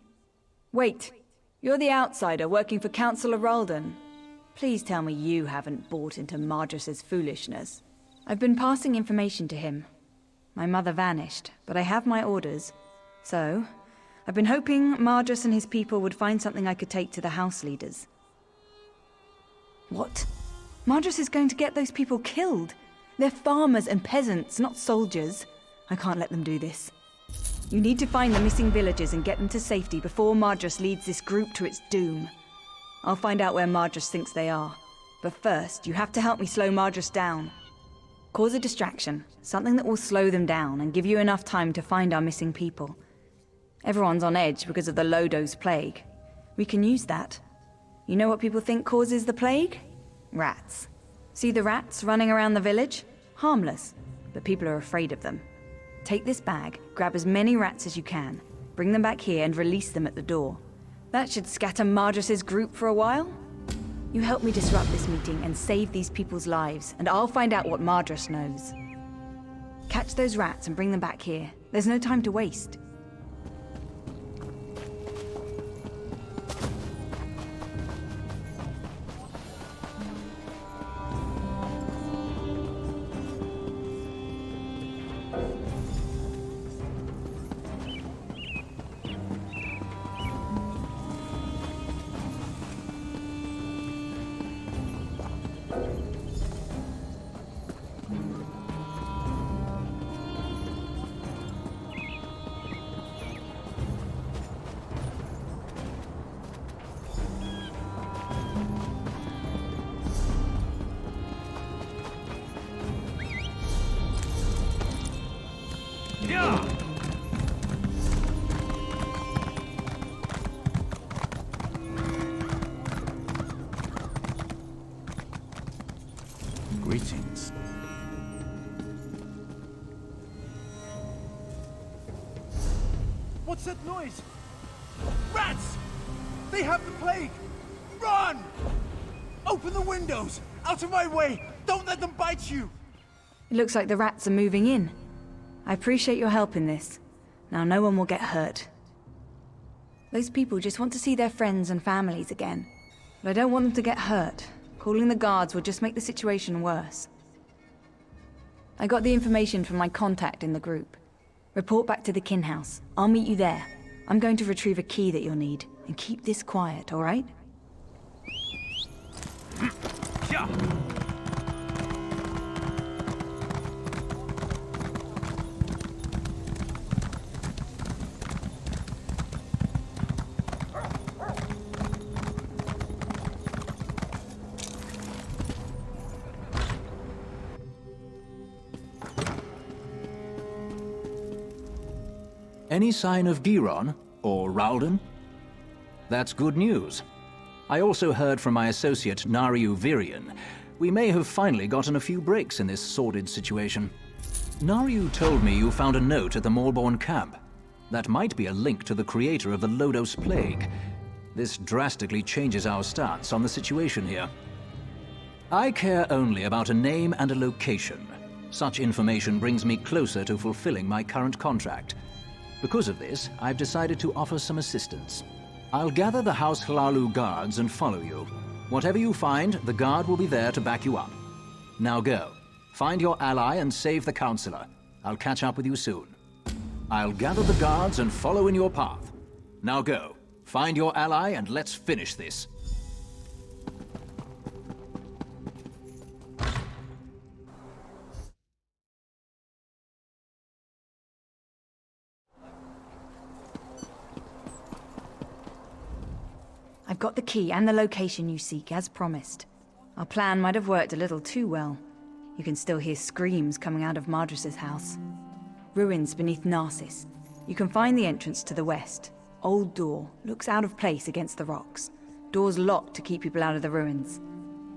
Speaker 2: Wait. You're the outsider working for Councillor Ralden. Please tell me you haven't bought into Madras's foolishness. I've been passing information to him. My mother vanished, but I have my orders. So, I've been hoping Madras and his people would find something I could take to the house leaders. What? Madras is going to get those people killed. They're farmers and peasants, not soldiers. I can't let them do this. You need to find the missing villagers and get them to safety before Madras leads this group to its doom. I'll find out where Madras thinks they are. But first, you have to help me slow Madras down. Cause a distraction, something that will slow them down and give you enough time to find our missing people. Everyone's on edge because of the Llodos Plague. We can use that. You know what people think causes the plague? Rats. See the rats running around the village? Harmless, but people are afraid of them. Take this bag, grab as many rats as you can, bring them back here and release them at the door. That should scatter Madras's group for a while. You help me disrupt this meeting and save these people's lives, and I'll find out what Madras knows. Catch those rats and bring them back here. There's no time to waste.
Speaker 10: Greetings.
Speaker 16: What's that noise? Rats! They have the plague! Run! Open the windows! Out of my way! Don't let them bite you!
Speaker 2: It looks like the rats are moving in. I appreciate your help in this. Now no one will get hurt. Those people just want to see their friends and families again. But I don't want them to get hurt. Calling the guards will just make the situation worse. I got the information from my contact in the group. Report back to the kin house. I'll meet you there. I'm going to retrieve a key that you'll need. And keep this quiet, all right?
Speaker 14: Any sign of Giron or Ralden? That's good news. I also heard from my associate Nariu Virian. We may have finally gotten a few breaks in this sordid situation. Nariu told me you found a note at the Maulborn camp. That might be a link to the creator of the Llodos Plague. This drastically changes our stance on the situation here. I care only about a name and a location. Such information brings me closer to fulfilling my current contract. Because of this, I've decided to offer some assistance. I'll gather the House Hlalu guards and follow you. Whatever you find, the guard will be there to back you up. Now go. Find your ally and save the Counselor. I'll catch up with you soon. I'll gather the guards and follow in your path. Now go. Find your ally and let's finish this.
Speaker 2: I've got the key and the location you seek, as promised. Our plan might have worked a little too well. You can still hear screams coming out of Madris's house. Ruins beneath Narcissus. You can find the entrance to the west. Old door. Looks out of place against the rocks. Door's locked to keep people out of the ruins.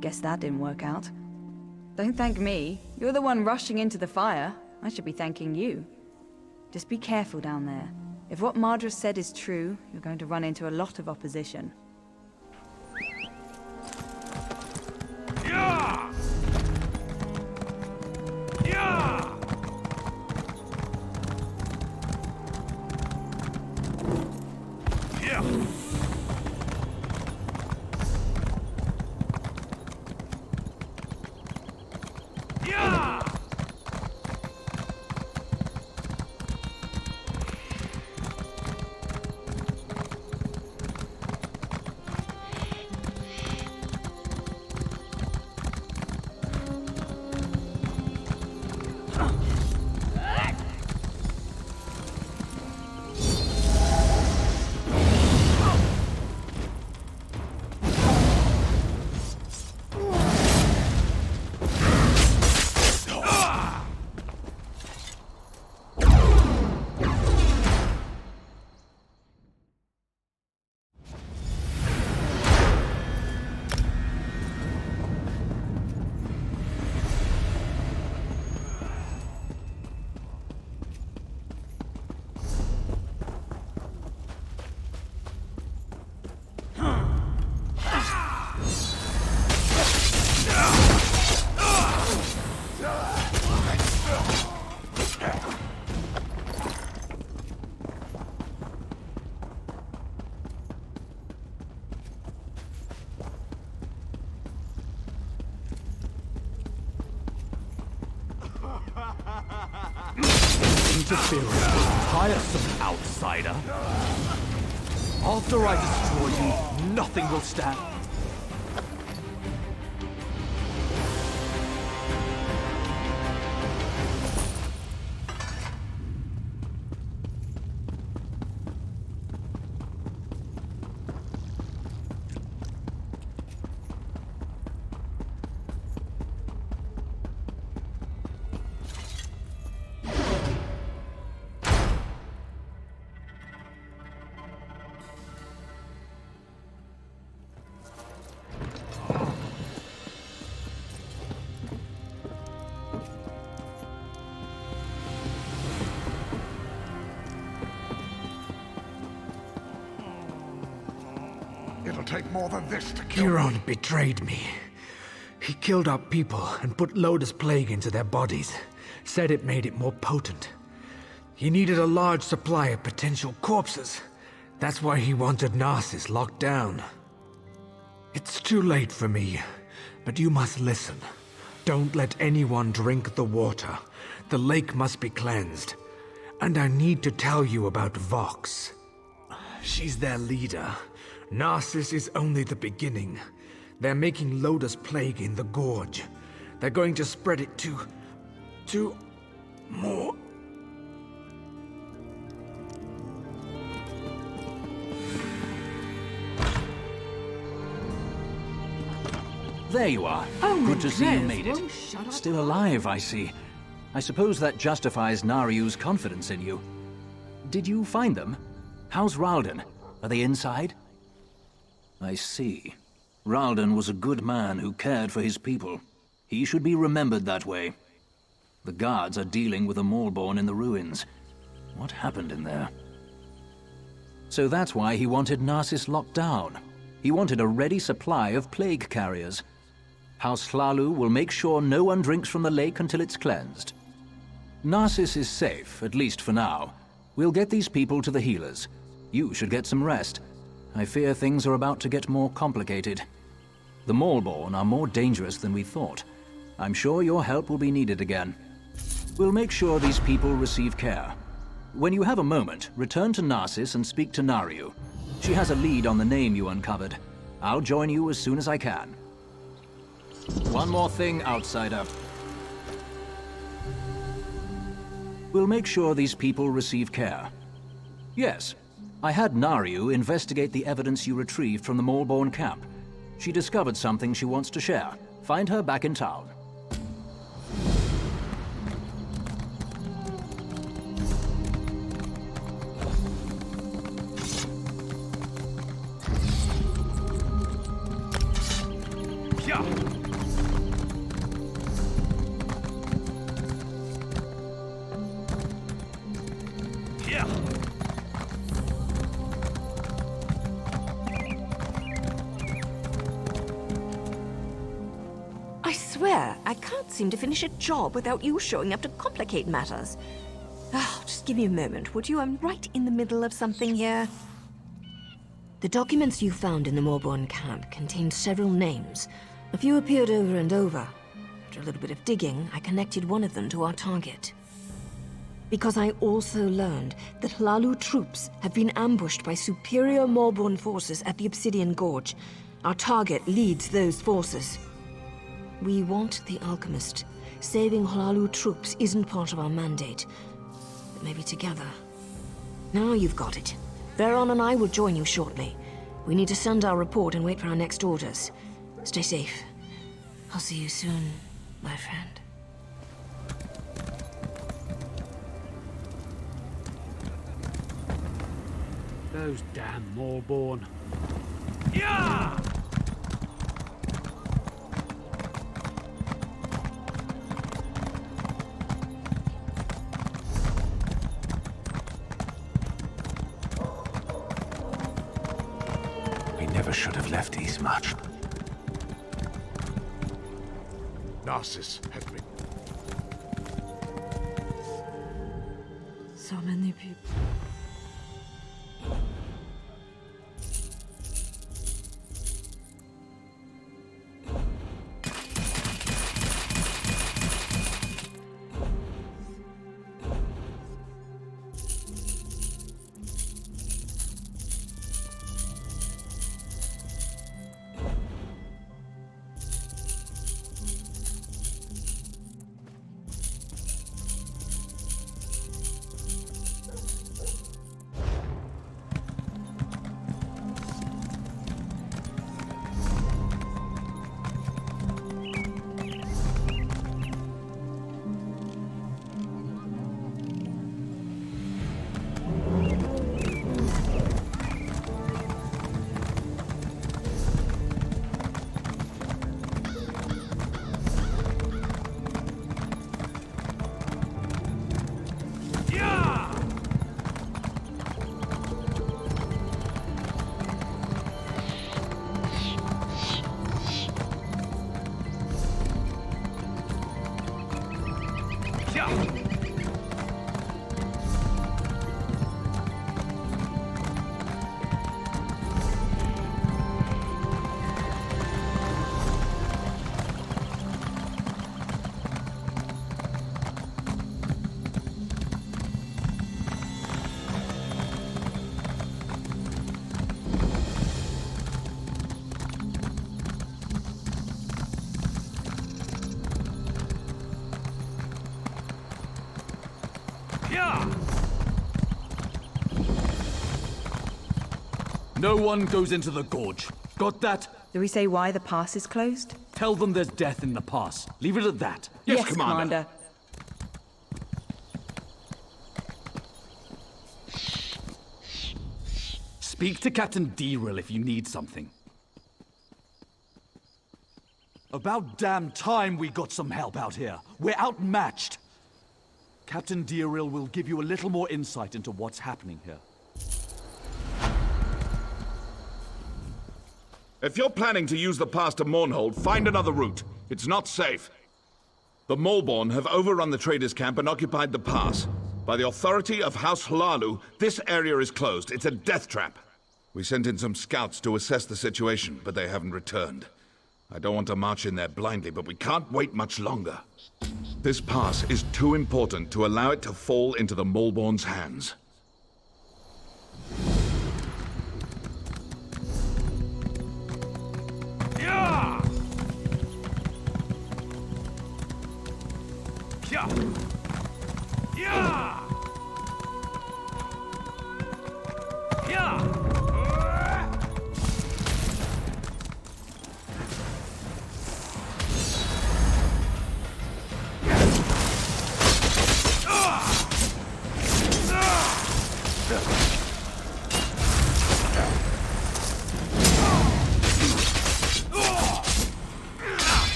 Speaker 2: Guess that didn't work out. Don't thank me. You're the one rushing into the fire. I should be thanking you. Just be careful down there. If what Madris said is true, you're going to run into a lot of opposition.
Speaker 10: Interference, tiresome outsider. After I destroy you, nothing will stand.
Speaker 9: take more than this to kill
Speaker 5: Giron
Speaker 9: me.
Speaker 5: betrayed me. He killed our people and put Llodos Plague into their bodies. Said it made it more potent. He needed a large supply of potential corpses. That's why he wanted Narcissus locked down. It's too late for me, but you must listen. Don't let anyone drink the water. The lake must be cleansed. And I need to tell you about Vox. She's their leader. Narcissus is only the beginning. They're making Llodos Plague in the Gorge. They're going to spread it to more.
Speaker 14: There you are.
Speaker 7: Oh,
Speaker 14: Good to see you
Speaker 7: Andres,
Speaker 14: made it.
Speaker 7: won't shut up.
Speaker 14: Still alive, I see. I suppose that justifies Nariu's confidence in you. Did you find them? How's Ralden? Are they inside? I see. Ralden was a good man who cared for his people. He should be remembered that way. The guards are dealing with a Maulborn in the ruins. What happened in there? So that's why he wanted Narcissus locked down. He wanted a ready supply of plague carriers. House Hlalu will make sure no one drinks from the lake until it's cleansed. Narcissus is safe, at least for now. We'll get these people to the healers. You should get some rest. I fear things are about to get more complicated. The Maulborn are more dangerous than we thought. I'm sure your help will be needed again. We'll make sure these people receive care. When you have a moment, return to Narcissus and speak to Nariu. She has a lead on the name you uncovered. I'll join you as soon as I can. One more thing, outsider. We'll make sure these people receive care. Yes, I had Nariu investigate the evidence you retrieved from the Maulborn camp. She discovered something she wants to share. Find her back in town.
Speaker 3: I swear, I can't seem to finish a job without you showing up to complicate matters. Oh, just give me a moment, would you? I'm right in the middle of something here. The documents you found in the Maulborn camp contained several names. A few appeared over and over. After a little bit of digging, I connected one of them to our target. Because I also learned that Hlalu troops have been ambushed by superior Maulborn forces at the Obsidian Gorge. Our target leads those forces. We want the Alchemist. Saving Hlalu troops isn't part of our mandate. But maybe together. Now you've got it. Veron and I will join you shortly. We need to send our report and wait for our next orders. Stay safe. I'll see you soon, my friend.
Speaker 13: Those damn Maulborn. Yeah!
Speaker 5: We never should have left these much.
Speaker 9: Narcissus has been...
Speaker 2: So many people.
Speaker 10: No one goes into the gorge. Got that?
Speaker 17: Do we say why the pass is closed?
Speaker 10: Tell them there's death in the pass. Leave it at that.
Speaker 17: Yes, Commander.
Speaker 10: Speak to Captain Deril if you need something. About damn time we got some help out here. We're outmatched. Captain Deril will give you a little more insight into what's happening here.
Speaker 1: If you're planning to use the pass to Mournhold, find another route. It's not safe. The Maulborn have overrun the traders' camp and occupied the pass. By the authority of House Hlalu, this area is closed. It's a death trap. We sent in some scouts to assess the situation, but they haven't returned. I don't want to march in there blindly, but we can't wait much longer. This pass is too important to allow it to fall into the Maulborn's hands.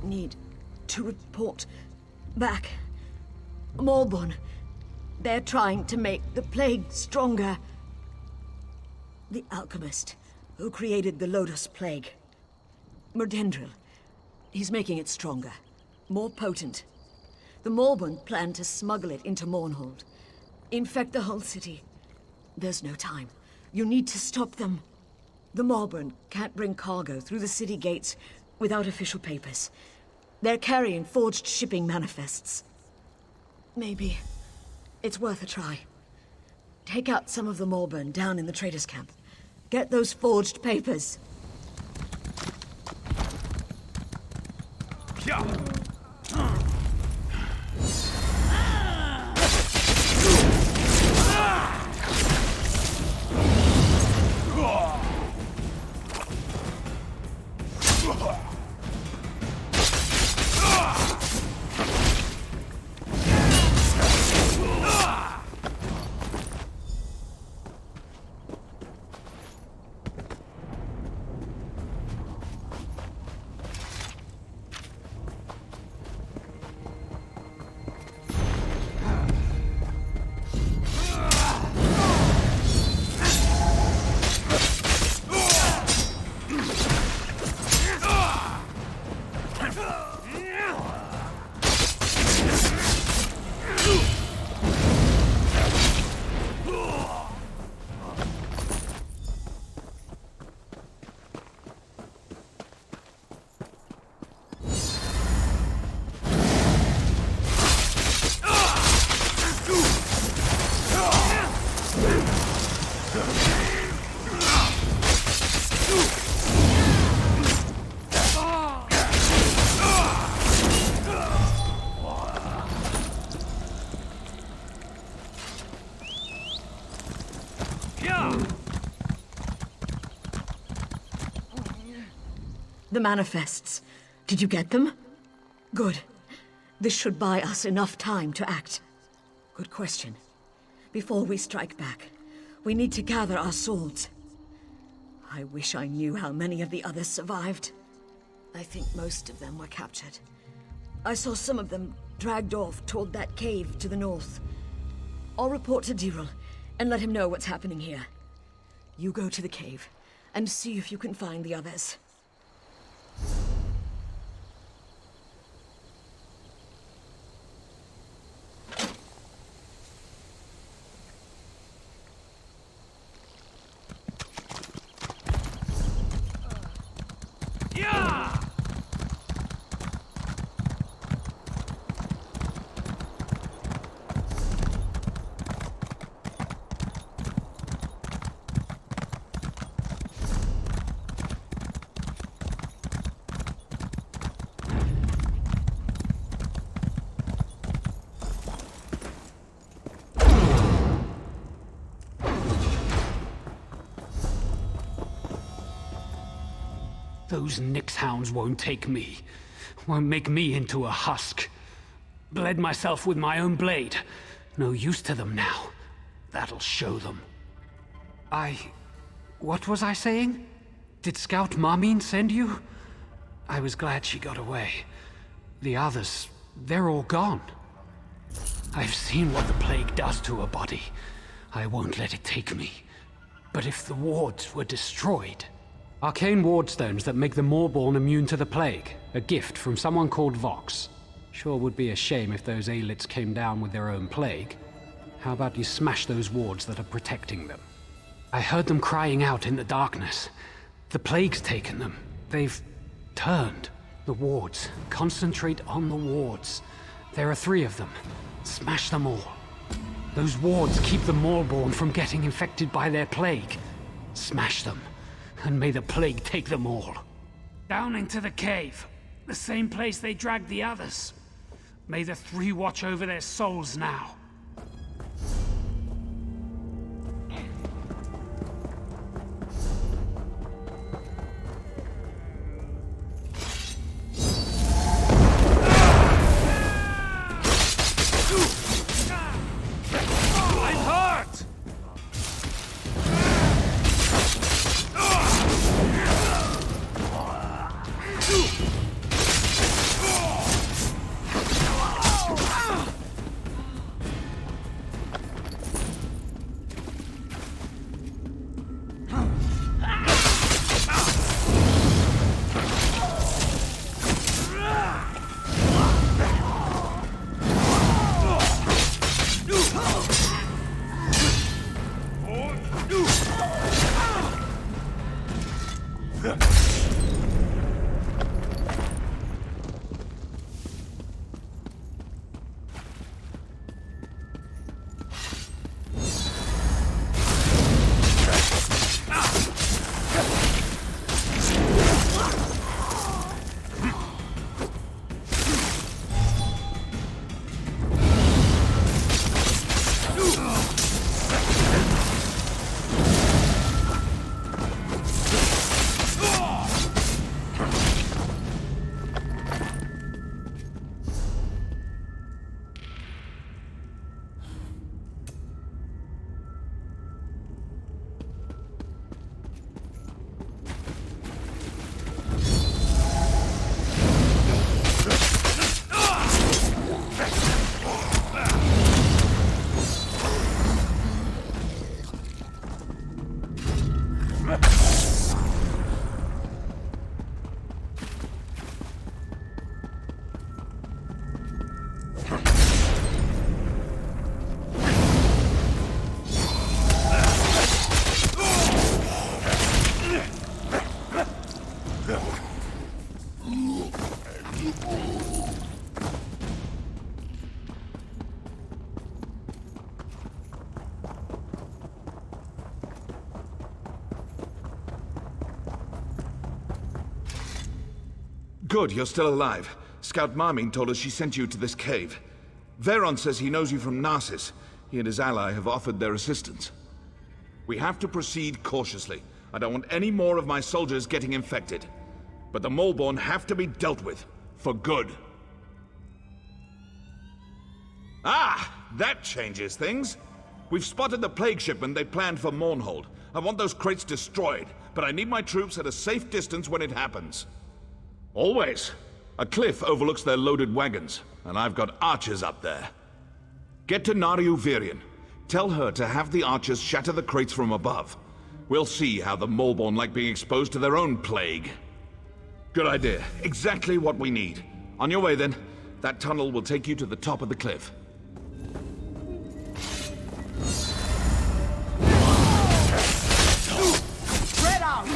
Speaker 4: Need to report back. Maulborn. They're trying to make the plague stronger. The alchemist who created the Llodos Plague. Merdendril. He's making it stronger. More potent. The Maulborn plan to smuggle it into Mournhold. Infect the whole city. There's no time. You need to stop them. The Maulborn can't bring cargo through the city gates without official papers. They're carrying forged shipping manifests. Maybe it's worth a try. Take out some of the Maulborn down in the traders' camp. Get those forged papers. The manifests. Did you get them? Good. This should buy us enough time to act. Good question. Before we strike back, we need to gather our swords. I wish I knew how many of the others survived. I think most of them were captured. I saw some of them dragged off toward that cave to the north. I'll report to Diril and let him know what's happening here. You go to the cave and see if you can find the others.
Speaker 13: Those Nyx hounds won't take me. Won't make me into a husk. Bled myself with my own blade. No use to them now. That'll show them. What was I saying? Did Scout Marmeen send you? I was glad she got away. The others, they're all gone. I've seen what the plague does to a body. I won't let it take me. But if the wards were destroyed... Arcane wardstones that make the Maulborn immune to the plague. A gift from someone called Vox. Sure would be a shame if those Aelits came down with their own plague. How about you smash those wards that are protecting them? I heard them crying out in the darkness. The plague's taken them. They've turned. The wards. Concentrate on the wards. There are 3 of them. Smash them all. Those wards keep the Maulborn from getting infected by their plague. Smash them. And may the plague take them all. Down into the cave. The same place they dragged the others. May the 3 watch over their souls now.
Speaker 1: Good, you're still alive. Scout Marmeen told us she sent you to this cave. Veron says he knows you from Narcissus. He and his ally have offered their assistance. We have to proceed cautiously. I don't want any more of my soldiers getting infected. but the Maulborn have to be dealt with. For good. Ah! That changes things. We've spotted the plague shipment they planned for Mournhold. I want those crates destroyed, but I need my troops at a safe distance when it happens. Always. A cliff overlooks their loaded wagons, and I've got archers up there. Get to Nariu Virion. Tell her to have the archers shatter the crates from above. We'll see how the Maulborn like being exposed to their own plague. Good idea. Exactly what we need. On your way, then. That tunnel will take you to the top of the cliff.
Speaker 7: Spread out!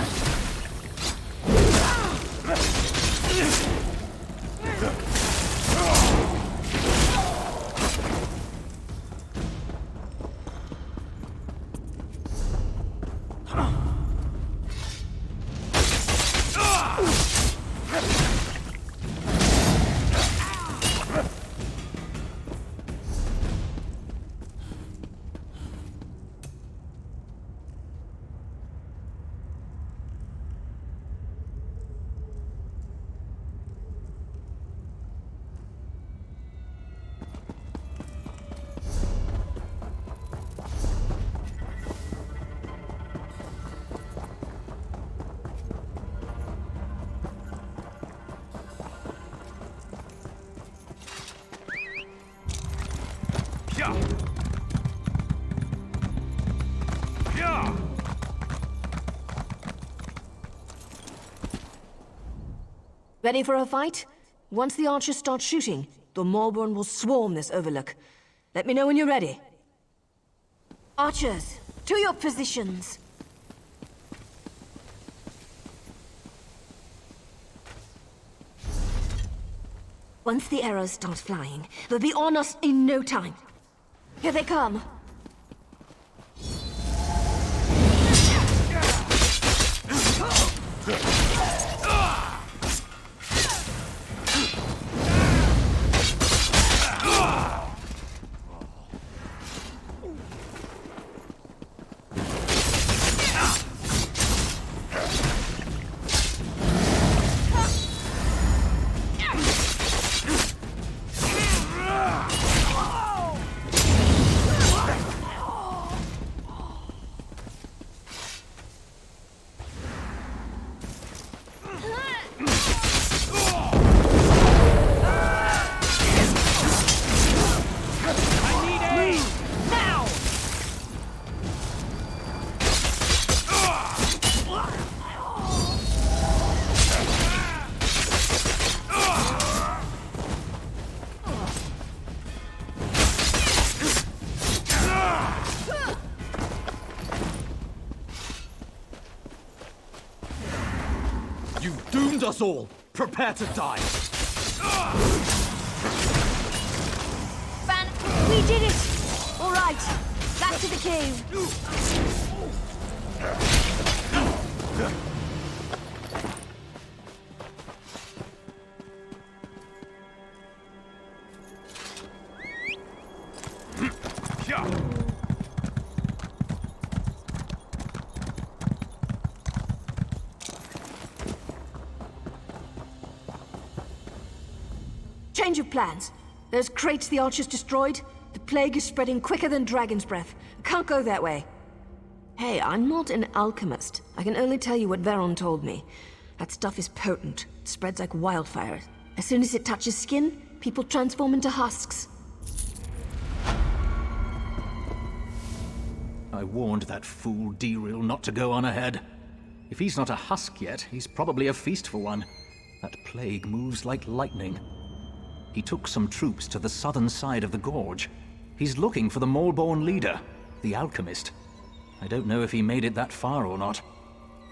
Speaker 3: Ready for a fight? Once the archers start shooting, the Maulborn will swarm this overlook. Let me know when you're ready. Archers, to your positions! Once the arrows start flying, they'll be on us in no time. Here they come!
Speaker 10: You've doomed us all! Prepare to die!
Speaker 3: Van, we did it! All right, back to the cave. Change of plans. Those crates the archers destroyed, the plague is spreading quicker than dragon's breath. Can't go that way. Hey, I'm not an alchemist. I can only tell you what Veron told me. That stuff is potent. It spreads like wildfire. As soon as it touches skin, people transform into husks.
Speaker 14: I warned that fool Deril not to go on ahead. If he's not a husk yet, he's probably a feast for one. That plague moves like lightning. He took some troops to the southern side of the gorge. He's looking for the Maulborn leader, the alchemist. I don't know if he made it that far or not.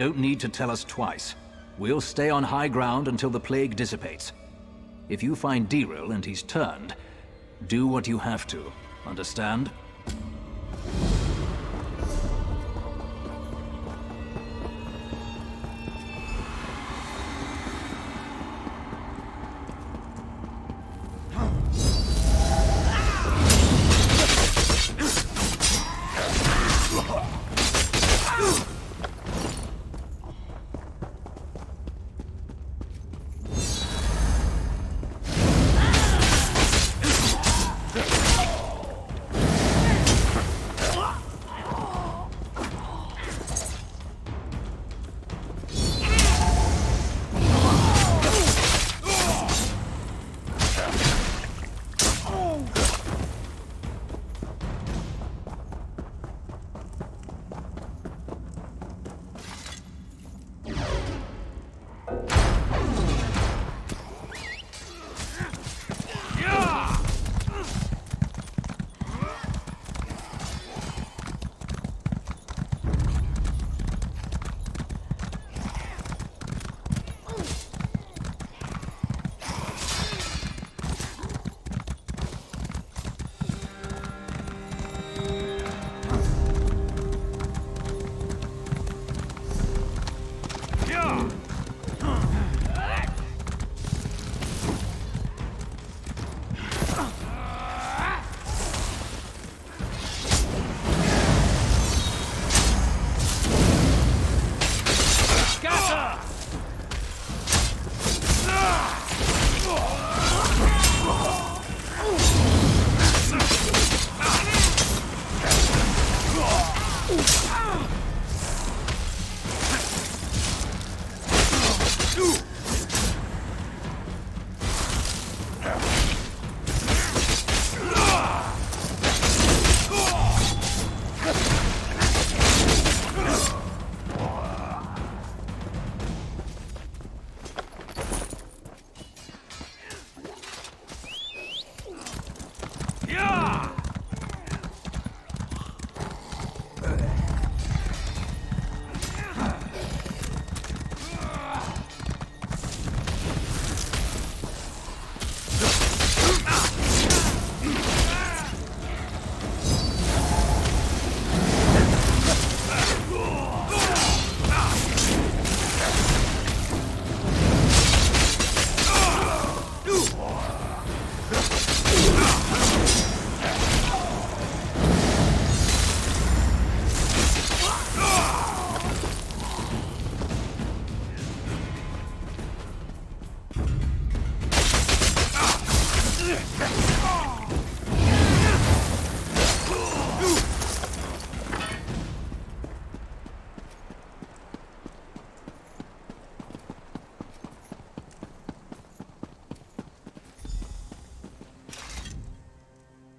Speaker 14: Don't need to tell us twice. We'll stay on high ground until the plague dissipates. If you find Deril and he's turned, do what you have to. Understand?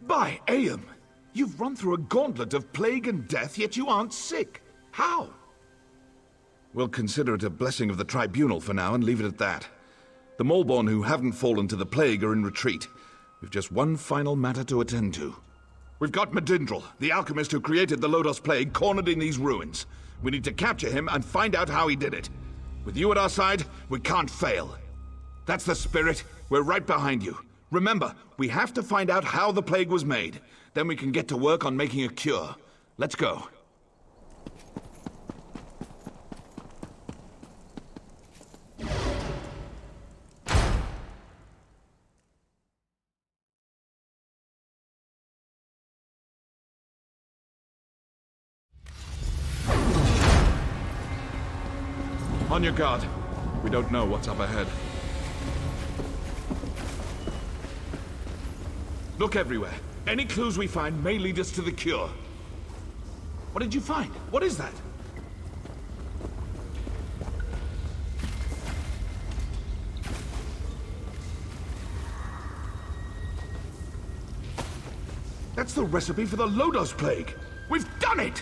Speaker 1: By Aeon! You've run through a gauntlet of plague and death, yet you aren't sick. How? We'll consider it a blessing of the Tribunal for now and leave it at that. The Maulborn who haven't fallen to the plague are in retreat. We've just one final matter to attend to. We've got Medindral, the alchemist who created the Llodos Plague, cornered in these ruins. We need to capture him and find out how he did it. With you at our side, we can't fail. That's the spirit. We're right behind you. Remember, we have to find out how the plague was made. Then we can get to work on making a cure. Let's go. On your guard. We don't know what's up ahead. Look everywhere. Any clues we find may lead us to the cure. What did you find? What is that? That's the recipe for the Llodos Plague. We've done it!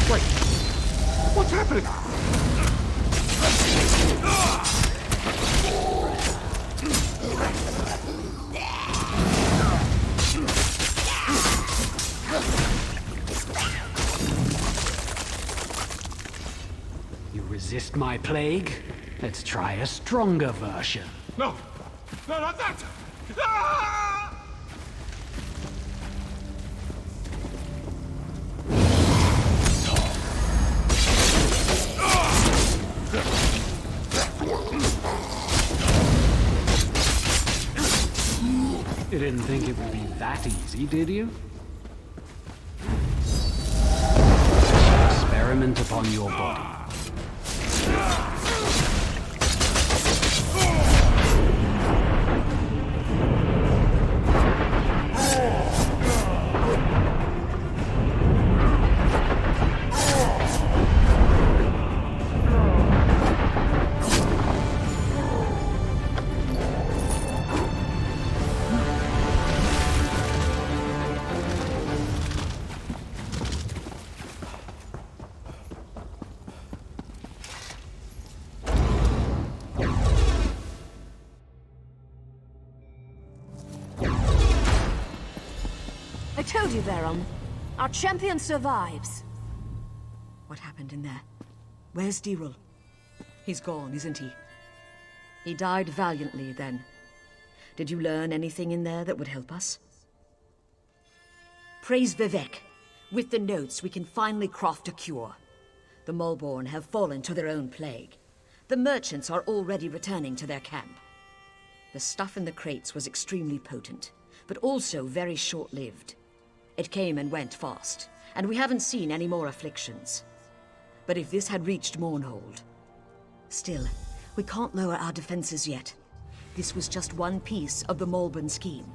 Speaker 1: Wait. What's happening?
Speaker 13: You resist my plague? Let's try a stronger version.
Speaker 1: No! No, not that! Ah!
Speaker 13: You didn't think it would be that easy, did you? Experiment upon your body.
Speaker 3: I told you, Veron. Our champion survives.
Speaker 4: What happened in there? Where's Dirul? He's gone, isn't he? He died valiantly, then. Did you learn anything in there that would help us? Praise Vivek. With the notes, we can finally craft a cure. The Maulborn have fallen to their own plague. The merchants are already returning to their camp. The stuff in the crates was extremely potent, but also very short-lived. It came and went fast, and we haven't seen any more afflictions. But if this had reached Mournhold... Still, we can't lower our defenses yet. This was just one piece of the Maulborn scheme.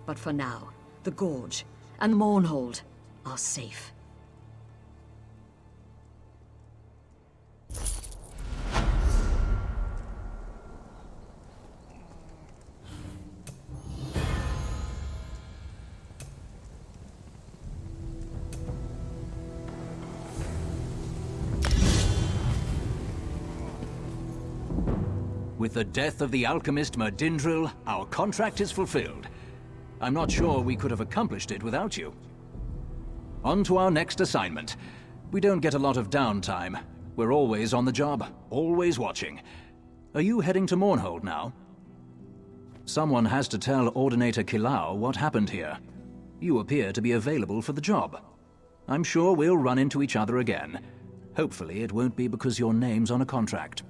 Speaker 4: But for now, the Gorge and Mournhold are safe.
Speaker 14: With the death of the alchemist Merdindril, our contract is fulfilled. I'm not sure we could have accomplished it without you. On to our next assignment. We don't get a lot of downtime. We're always on the job, always watching. Are you heading to Mournhold now? Someone has to tell Ordinator Kilau what happened here. You appear to be available for the job. I'm sure we'll run into each other again. Hopefully it won't be because your name's on a contract.